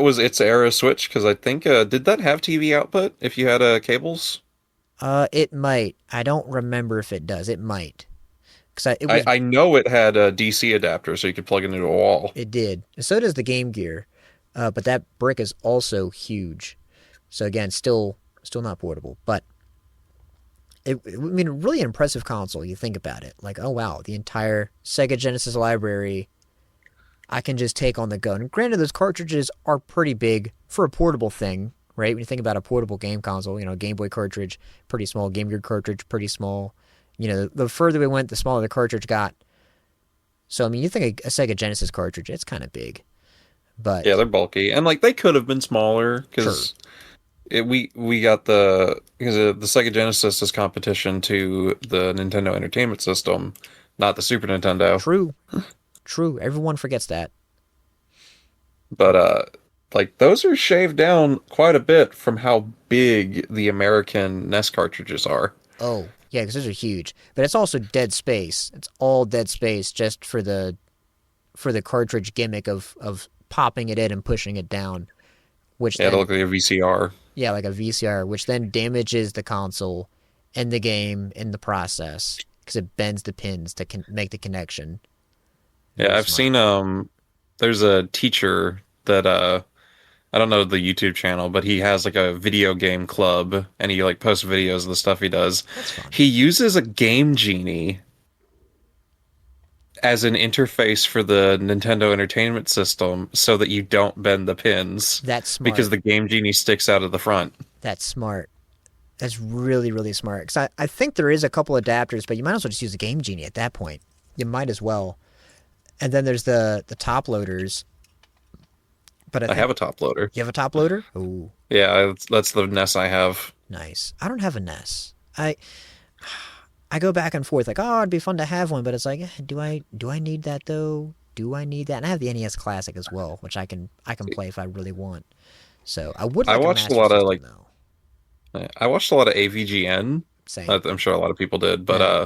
was its era switch because I think did that have TV output if you had cables? It might. I don't remember if it does. It might, it I was. I know it had a DC adapter so you could plug it into a wall. It did. So does the Game Gear, but that brick is also huge. So again, still not portable, but I mean, a really impressive console. You think about it, like, oh wow, the entire Sega Genesis library I can just take on the go. And granted, those cartridges are pretty big for a portable thing, right? When you think about a portable game console, Game Boy cartridge, pretty small. Game Gear cartridge, pretty small. The further we went, the smaller the cartridge got. So I mean, you think a Sega Genesis cartridge, it's kind of big, Yeah, but they're bulky and like they could have been smaller sure, because we got the Sega Genesis is competition to the Nintendo Entertainment System, not the Super Nintendo. true, true. Everyone forgets that. But like those are shaved down quite a bit from how big the American NES cartridges are. Oh, yeah, because those are huge. But it's also dead space. It's all dead space just for the cartridge gimmick of popping it in and pushing it down, which Yeah, to then look like a VCR. yeah, like a VCR, which then damages the console and the game in the process because it bends the pins to make the connection. Yeah, Very I've smart. seen there's a teacher that I don't know the YouTube channel, but he has like a video game club and he like posts videos of the stuff he does. That's fun. He uses a Game Genie as an interface for the Nintendo Entertainment System so that you don't bend the pins That's because smart. the Game Genie sticks out of the front. That's smart. That's really, really smart. Because I think there is a couple adapters, but you might as well just use a Game Genie at that point. You might as well. And then there's the top loaders. But I I think have a top loader. you have a top loader? Ooh, Yeah, that's the NES I have. nice. I don't have a NES. I go back and forth like, oh, it'd be fun to have one, but it's like, do I need that though? Do I need that? And I have the NES Classic as well, which I can play if I really want. So I would I like a watched a Master lot of System like though. I watched a lot of AVGN. Same. I'm sure a lot of people did, but Yeah.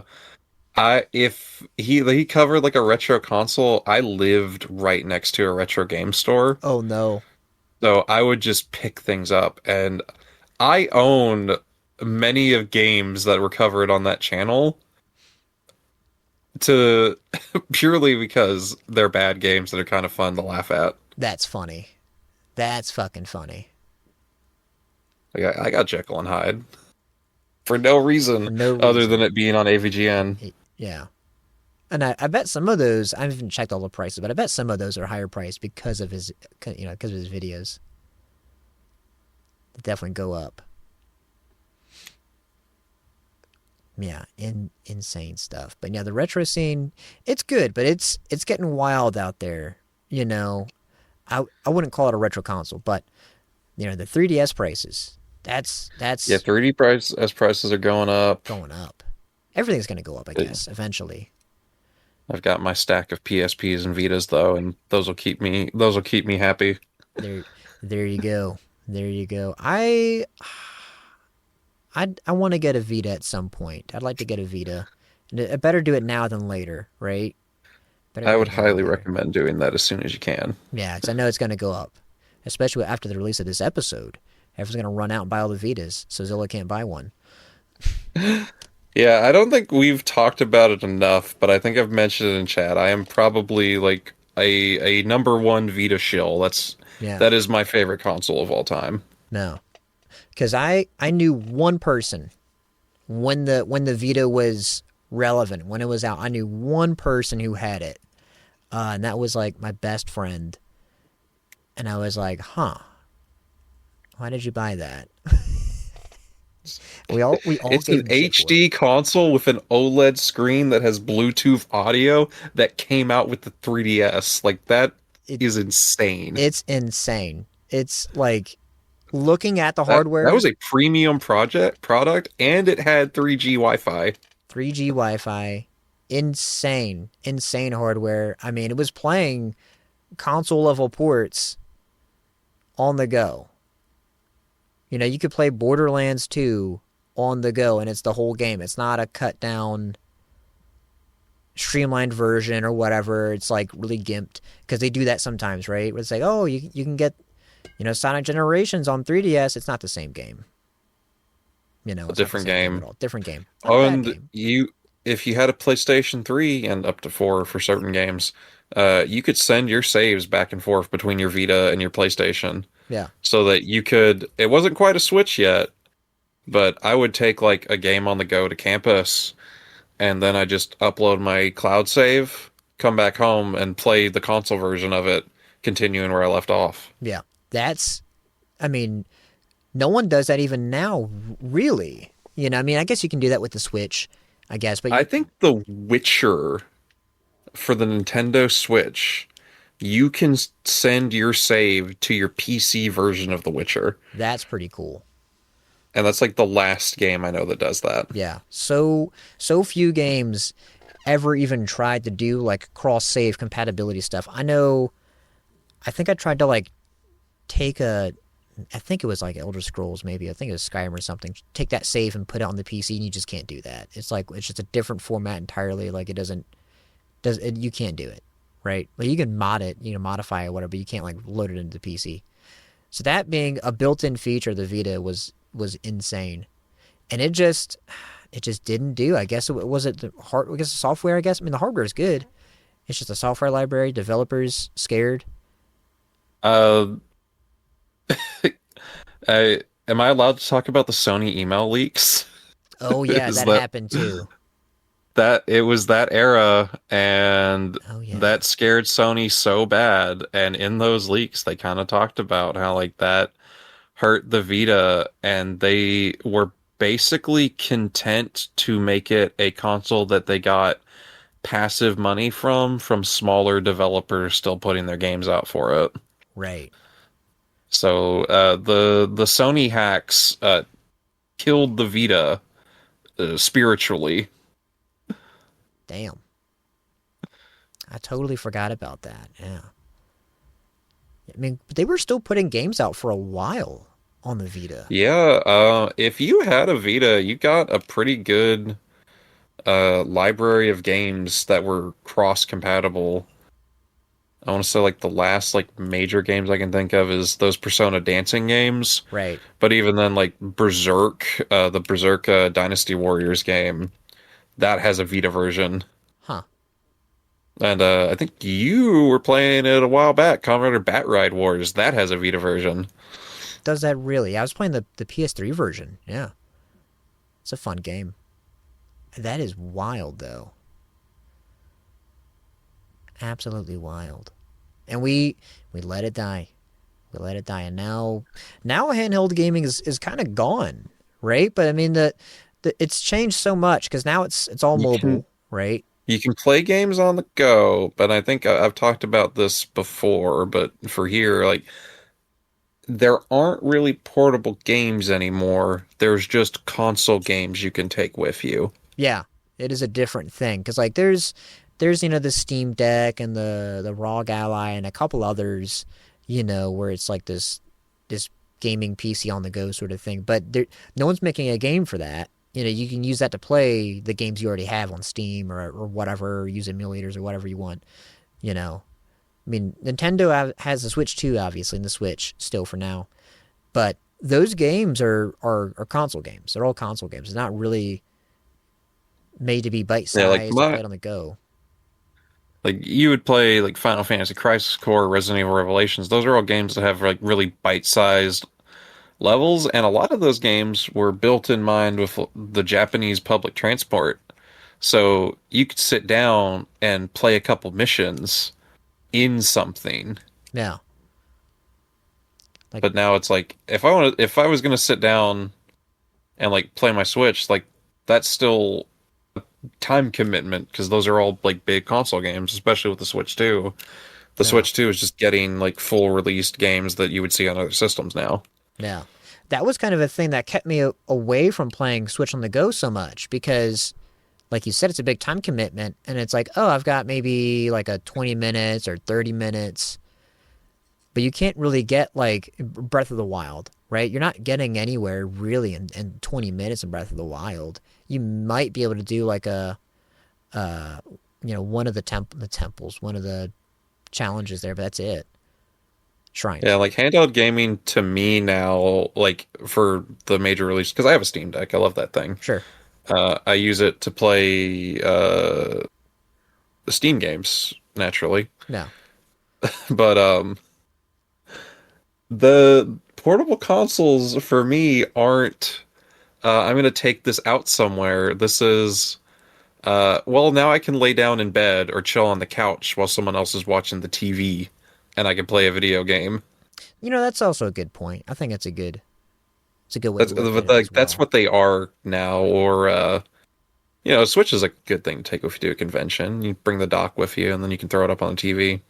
I if he covered like a retro console, I lived right next to a retro game store. Oh no. So I would just pick things up and I own many of games that were covered on that channel to purely because they're bad games that are kind of fun to laugh at. That's funny. That's fucking funny. Like I got Jekyll and Hyde for no For reason no other than reason. it being on AVGN. Yeah. And I bet some of those, I haven't checked all the prices, but I bet some of those are higher priced because of because of his videos. They definitely go up. Yeah, insane stuff. But yeah, the retro scene, it's good, but it's getting wild out there. You know, I wouldn't call it a retro console, but the 3DS prices. Yeah, That's 3D prices are going up. going up. Everything's going to go up, I Uh, guess, eventually. I've got my stack of PSPs and Vitas though, and those will keep me happy. There, there you go. There you go. I want to get a Vita at some point. I'd like to get a Vita. And I better do it now than later, right? Better I do would it now than highly later. recommend doing that as soon as you can. Yeah, because I know it's going to go up, especially after the release of this episode. Everyone's going to run out and buy all the Vitas, so Zilla can't buy one. Yeah, I don't think we've talked about it enough, but I think I've mentioned it in chat. I am probably like a number one Vita shill. Yeah, That is my favorite console of all time. no, because I knew one person when the Vita was relevant, when it was out. I knew one person who had it, and that was like my best friend. And I was like, huh, why did you buy that? We all It's gave an him shit for it. HD console with an OLED screen that has Bluetooth audio that came out with the 3DS. Like that it is insane. it's insane. It's like looking at the That hardware, was a premium product and it had 3G Wi-Fi. 3G Wi-Fi, insane hardware. I mean, it was playing console level ports on the go. You could play Borderlands 2 on the go, and it's the whole game. It's not a cut down, streamlined version or whatever. It's like really gimped because they do that sometimes, right? Where it's like, oh, you can get, Sonic Generations on 3DS. It's not the same game. A It's not the different same game at game. all. Different game. Not a Oh, bad and game. if you had a PlayStation 3 and up to 4 for certain games, you could send your saves back and forth between your Vita and your PlayStation Yeah. so that it wasn't quite a Switch yet, but I would take like a game on the go to campus and then I just upload my cloud save, come back home and play the console version of it, continuing where I left off. Yeah. I mean, no one does that even now, really. I mean, I guess you can do that with the Switch, I guess, but I think The Witcher for the Nintendo Switch, you can send your save to your PC version of The Witcher. that's pretty cool. And that's like the last game I know that does that. Yeah. So few games ever even tried to do like cross save compatibility stuff. I think I tried to like take I think it was like Elder Scrolls maybe. I think it was Skyrim or something. Take that save and put it on the PC and you just can't do that. It's just a different format entirely. Like you can't do it, right? Like you can mod it, modify it, whatever, but you can't like load it into the PC. So that being a built-in feature of the Vita was insane. And it just didn't do. I guess I guess the software, I guess. I mean, the hardware is good. It's just a software library, developers scared. Uh, am I allowed to talk about the Sony email leaks? Oh yeah, Is that that happened too. that it was that era and Oh yeah. that scared Sony so bad, and in those leaks they kind of talked about how like that hurt the Vita and they were basically content to make it a console that they got passive money from smaller developers still putting their games out for it. Right. So the Sony hacks killed the Vita spiritually. Damn. I totally forgot about that. Yeah. I mean, they were still putting games out for a while on the Vita. Yeah, if you had a Vita, you got a pretty good library of games that were cross-compatible. I want to say like the last like major games I can think of is those Persona dancing games. Right. But even then, like Berserk, the Berserk Dynasty Warriors game, that has a Vita version. Huh. And I think you were playing it a while back, Kamen Rider Bat Ride Wars. That has a Vita version. Does that really? I was playing the PS3 version. Yeah. It's a fun game. That is wild, though. Absolutely wild. And we let it die. We let it die. And now handheld gaming is kind of gone, right? But I mean, it's changed so much because now it's all You mobile, can right? You can play games on the go, but I think I've talked about this before, but for here, like there aren't really portable games anymore. There's just console games you can take with you. Yeah, it is a different thing because like there's the Steam Deck and the ROG Ally and a couple others, where it's like this gaming PC on the go sort of thing. But no one's making a game for that. You can use that to play the games you already have on Steam or whatever, or use emulators or whatever you want. You know, I mean, Nintendo has the Switch too, obviously, and the Switch still for now. But those games are console games. They're all console games. It's not really made to be bite Yeah, like sized or played on the go. like you would play like Final Fantasy Crisis Core, Resident Evil Revelations. Those are all games that have like really bite-sized levels, and a lot of those games were built in mind with the Japanese public transport. So you could sit down and play a couple missions in something. Yeah, like But now it's like if I was gonna sit down and like play my Switch, like that's still time commitment because those are all like big console games, especially with the Switch 2. The yeah, Switch 2 is just getting like full released games that you would see on other systems now. yeah. That was kind of a thing that kept me away from playing Switch on the go so much because, like you said, it's a big time commitment, and it's like, oh, I've got maybe like a 20 minutes or 30 minutes, but you can't really get like Breath of the Wild, right? You're not getting anywhere really in 20 minutes in Breath of the Wild. You might be able to do like uh, one of the temples, one of the challenges there, but that's it. Yeah, Shrines. like handheld gaming to me now, like for the major release, because I have a Steam Deck, I love that thing. Sure. I use it to play the Steam games naturally, No. but the portable consoles for me aren't. I'm gonna take this out somewhere. This is well, now I can lay down in bed or chill on the couch while someone else is watching the TV, and I can play a video game. That's also a good point. I think it's a good way to look at But it like as that's well. what they are now. Or Switch is a good thing to take if you do a convention. You bring the dock with you, and then you can throw it up on the TV.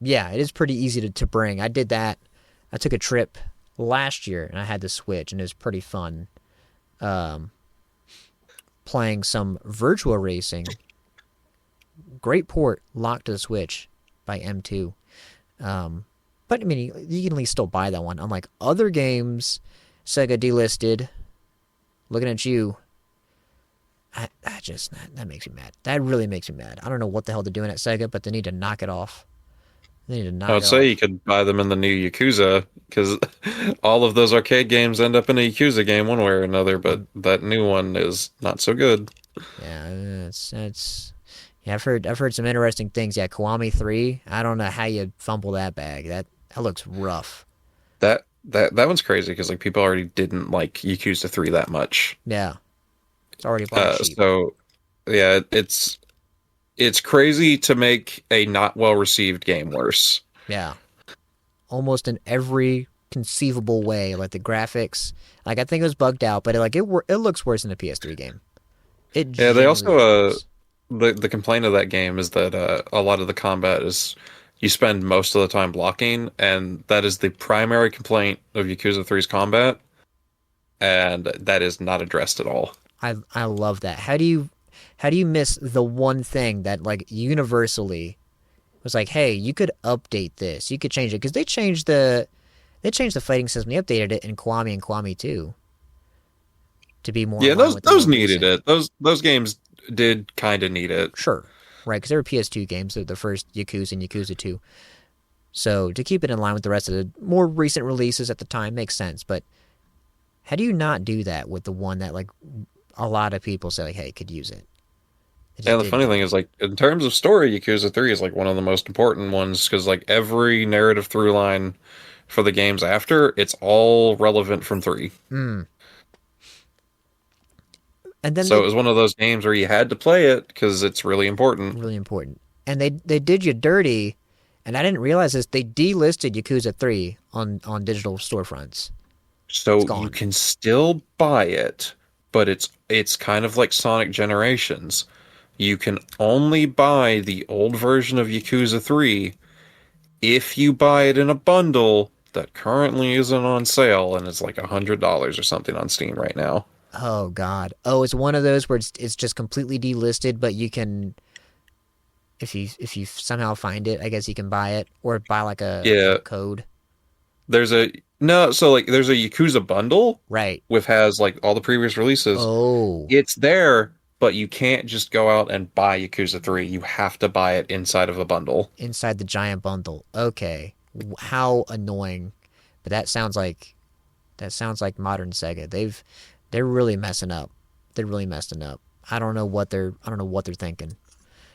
Yeah, it is pretty easy to bring. I did that. I took a trip last year and I had the Switch and it was pretty fun. Um, Playing some virtual racing. Great port locked to the Switch by M2. Um, but I mean, you can at least still buy that one. Unlike other games, Sega delisted. Looking at you, that makes me mad. That really makes me mad. I don't know what the hell they're doing at Sega, but they need to knock it off. They need to I knock would it say you off. could buy them in the new Yakuza because all of those arcade games end up in a Yakuza game one way or another, but that new one is not so good. Yeah, it's yeah. I've heard some interesting things. Yeah, Kiwami 3. I don't know how you fumble that bag. That looks rough. That one's crazy because like people already didn't like Yakuza 3 that much. Yeah, it's already black sheep. So yeah, it's crazy to make a not well received game worse. Yeah, almost in every conceivable way. Like the graphics, like I think it was bugged out, but it looks worse than a PS3 game. It Yeah, they genuinely also looks worse. the complaint of that game is that a lot of the combat is you spend most of the time blocking, and that is the primary complaint of Yakuza 3's combat, and that is not addressed at all. I love that. How do you miss the one thing that like universally was like, hey, you could update this, you could change it because they changed the fighting system, they updated it in Kiwami and Kiwami 2 to be more Yeah, in line those with the more those needed recent. it. Those games did kind of need it. Sure, right? Because they were PS2 games, the first Yakuza and Yakuza 2. So to keep it in line with the rest of the more recent releases at the time makes sense. But how do you not do that with the one that like a lot of people say like, hey, could use it? They Yeah, just the didn't funny do thing it. is like in terms of story, Yakuza 3 is like one of the most important ones because like every narrative through line for the games after, it's all relevant from 3. Mm. And then So they it was one of those games where you had to play it because it's really important. really important. And they did you dirty, and I didn't realize this. They delisted Yakuza 3 on digital storefronts. It's So you gone. can still buy it, but it's kind of like Sonic Generations. you can only buy the old version of Yakuza 3 if you buy it in a bundle that currently isn't on sale, and it's like $100 or something on Steam right now. Oh God. Oh, it's one of those where it's just completely delisted, but you can if you somehow find it, I guess you can buy it or buy like a Yeah, code. there's a no, so like there's a Yakuza bundle Right. with has like all the previous releases. Oh, It's there, but you can't just go out and buy Yakuza 3. You have to buy it inside of a bundle. inside the giant bundle. Okay. How annoying. But that sounds like modern Sega. They're really messing up. They're really messing up. I don't know what they're thinking.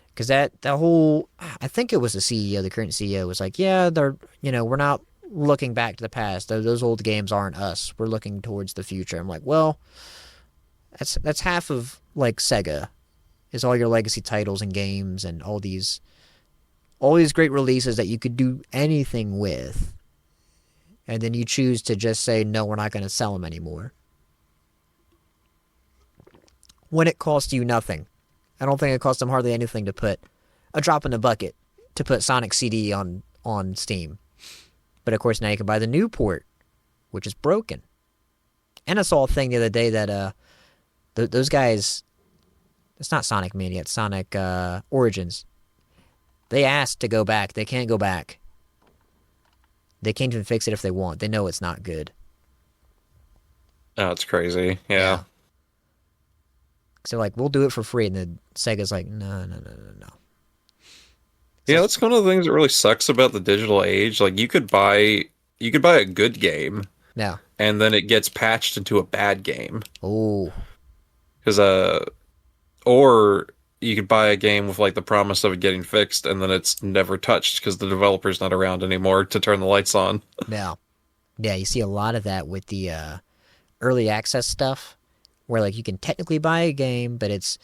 Because that whole, I think it was the CEO, the current CEO was like, yeah, we're not looking back to the past. Those old games aren't us. We're looking towards the future. I'm like, well, that's half of like Sega is all your legacy titles and games and all these great releases that you could do anything with, and then you choose to just say no, we're not going to sell them anymore when it costs you nothing. I don't think it cost them hardly anything to put a drop in the bucket to put Sonic CD on Steam. But of course now you can buy the new port, which is broken. And I saw a thing the other day that those guys, it's not Sonic Mania, it's Sonic Origins. They asked to go back. They can't go back. They can't even fix it if they want. They know it's not good. Oh, it's crazy. Yeah. So like, we'll do it for free, and then Sega's like, no, no, no, no, no. Yeah, So, that's one of the things that really sucks about the digital age. Like you could buy a good game no. and then it gets patched into a bad game. Oh, Cuz or you could buy a game with like the promise of it getting fixed and then it's never touched because the developer's not around anymore to turn the lights on. no. Yeah, you see a lot of that with the early access stuff, where like you can technically buy a game, but it's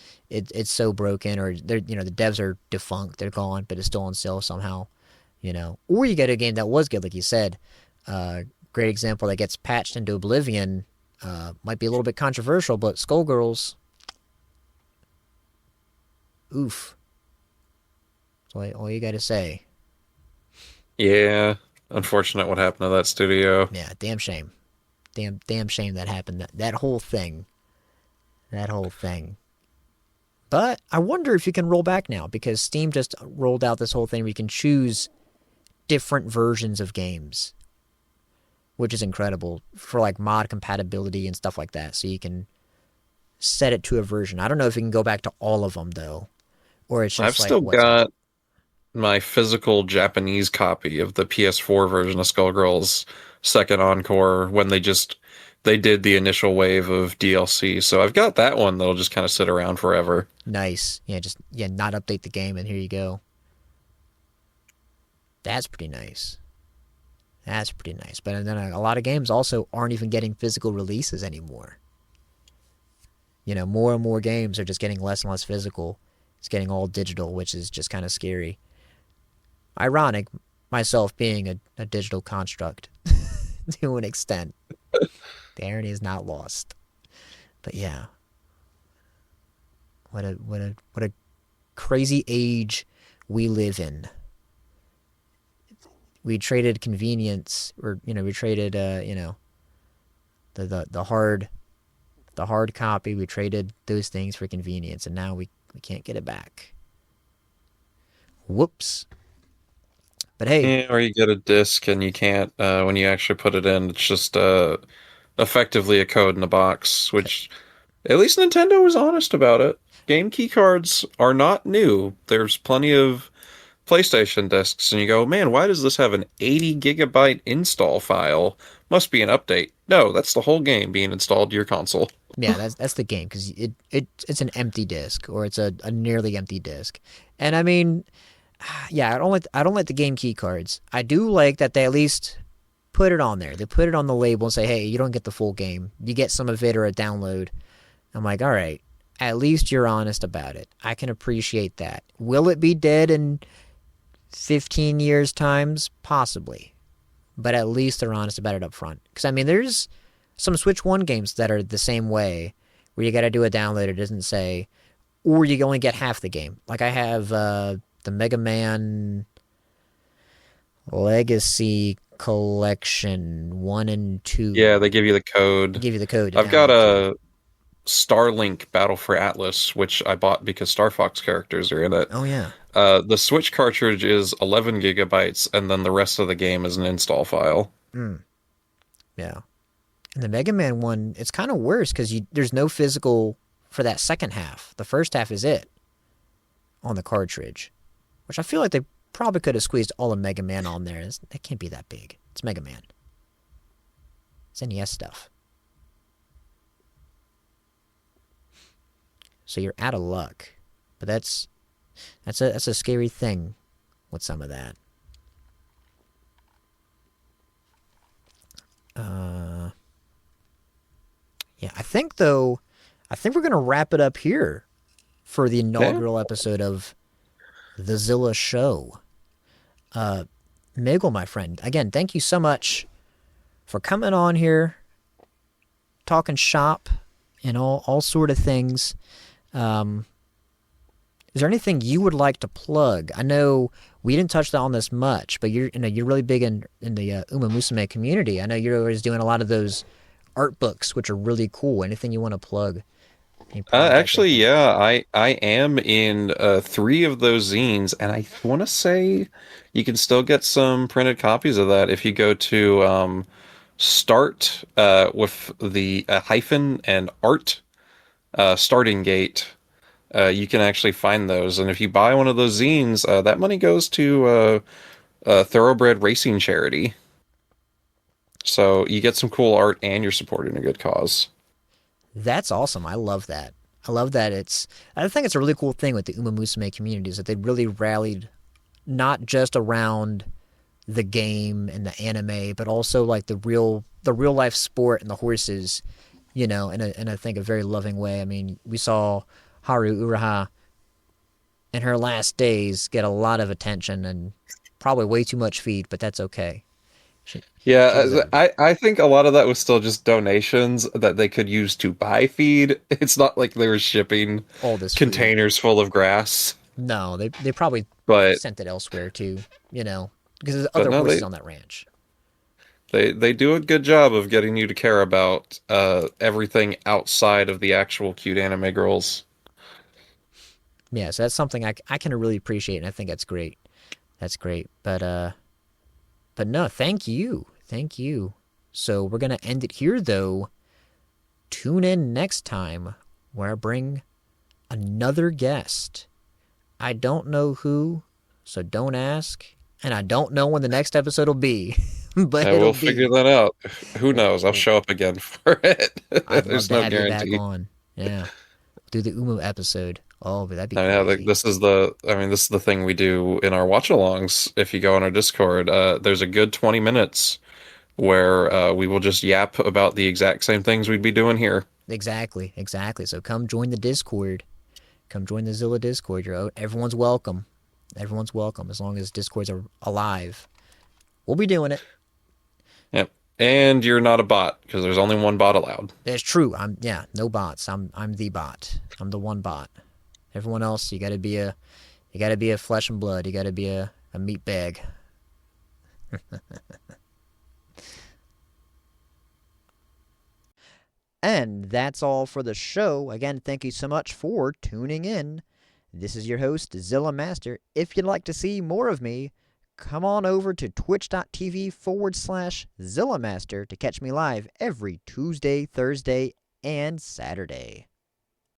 so broken, or the devs are defunct, they're gone, but it's still on sale somehow, Or you get a game that was good, like you said. Great example that gets patched into oblivion. Might be a little bit controversial, but Skullgirls, oof. That's all you got to say. Yeah, unfortunate what happened to that studio. Yeah, damn shame. Damn shame that happened. That whole thing. That whole thing. But I wonder if you can roll back now, because Steam just rolled out this whole thing where you can choose different versions of games, which is incredible for like mod compatibility and stuff like that. So you can set it to a version. I don't know if you can go back to all of them though, or it's I've just like still what's up. got my physical Japanese copy of the PS4 version of Skullgirls Second Encore when they did the initial wave of DLC. So I've got that one that'll just kind of sit around forever. Nice. Yeah, not update the game and here you go. That's pretty nice. That's pretty nice. But then a lot of games also aren't even getting physical releases anymore. More and more games are just getting less and less physical. It's getting all digital, which is just kind of scary. Ironic, myself being a digital construct to an extent. The irony is not lost. But yeah, what a crazy age we live in. We traded convenience, or we traded the hard copy. We traded those things for convenience, and now we can't get it back. Whoops. But hey, Yeah, or you get a disc and you can't, when you actually put it in, it's just effectively a code in a box, which at least Nintendo was honest about it. Game key cards are not new. There's plenty of PlayStation discs, and you go, man, why does this have an 80 gigabyte install file? Must be an update. No, that's the whole game being installed to your console. yeah, that's the game, because it's an empty disc, or it's a nearly empty disc. And I mean, yeah, I don't like the game key cards. I do like that they at least put it on there. They put it on the label and say, hey, you don't get the full game. You get some of it or a download. I'm like, all right, at least you're honest about it. I can appreciate that. Will it be dead in 15 years' times? Possibly. But at least they're honest about it up front. Because, I mean, there's some Switch 1 games that are the same way, where you got to do a download. It doesn't say. or you only get half the game. Like I have the Mega Man Legacy Collection 1 and 2. Yeah, they give you the They code. give you the code to I've got download too. a Starlink Battle for Atlas, which I bought because Star Fox characters are in it. Oh yeah. The Switch cartridge is 11 gigabytes, and then the rest of the game is an install file. Mm, yeah. And the Mega Man one, it's kind of worse because there's no physical for that second half. The first half is it on the cartridge, which I feel like they probably could have squeezed all of Mega Man on there. That can't be that big. It's Mega Man. It's NES stuff. So you're out of luck. But that's a scary thing with some of that. Yeah, I think we're gonna wrap it up here for the inaugural episode of the Zilla Show. Miggle, my friend, again, thank you so much for coming on here, talking shop, and all sort of things. Is there anything you would like to plug? I know we didn't touch on this much, but you're really big in the Uma Musume community. I know you're always doing a lot of those art books, which are really cool. Anything you want to plug? Actually, yeah, I am in 3 of those zines, and I want to say you can still get some printed copies of that if you go to start with the hyphen and art starting gate. You can actually find those, and if you buy one of those zines, that money goes to a thoroughbred racing charity. So you get some cool art, and you're supporting a good cause. That's awesome. I love that. I think it's a really cool thing with the Uma Musume community is that they really rallied not just around the game and the anime, but also like the real life sport and the horses, in I think a very loving way. I mean, we saw Haru Uraha in her last days get a lot of attention and probably way too much feed, but that's okay. I think a lot of that was still just donations that they could use to buy feed. It's not like they were shipping all this containers full of grass. No, they probably but sent it elsewhere too, because there's other horses on that ranch. They do a good job of getting you to care about everything outside of the actual cute anime girls. Yeah, so that's something I can really appreciate, and I think that's great. That's great. But no, thank you. Thank you. So we're going to end it here, though. Tune in next time where I bring another guest. I don't know who, so don't ask. And I don't know when the next episode will be. But we'll figure that out. Who knows? I'll show up again for it. There's no guarantee. You back on. Yeah. Do the Umu episode. Oh, but that'd be crazy. This is the thing we do in our watch-alongs. If you go on our Discord, there's a good 20 minutes where we will just yap about the exact same things we'd be doing here. Exactly. So come join the Discord. Come join the Zilla Discord. Everyone's welcome. Everyone's welcome as long as Discords are alive. We'll be doing it. Yep. And you're not a bot because there's only one bot allowed. It's true. No bots. I'm the bot. I'm the one bot. Everyone else, you gotta be a flesh and blood. You gotta be a meat bag. And that's all for the show. Again, thank you so much for tuning in. This is your host, Zillamaster. If you'd like to see more of me, come on over to twitch.tv/Zillamaster to catch me live every Tuesday, Thursday, and Saturday.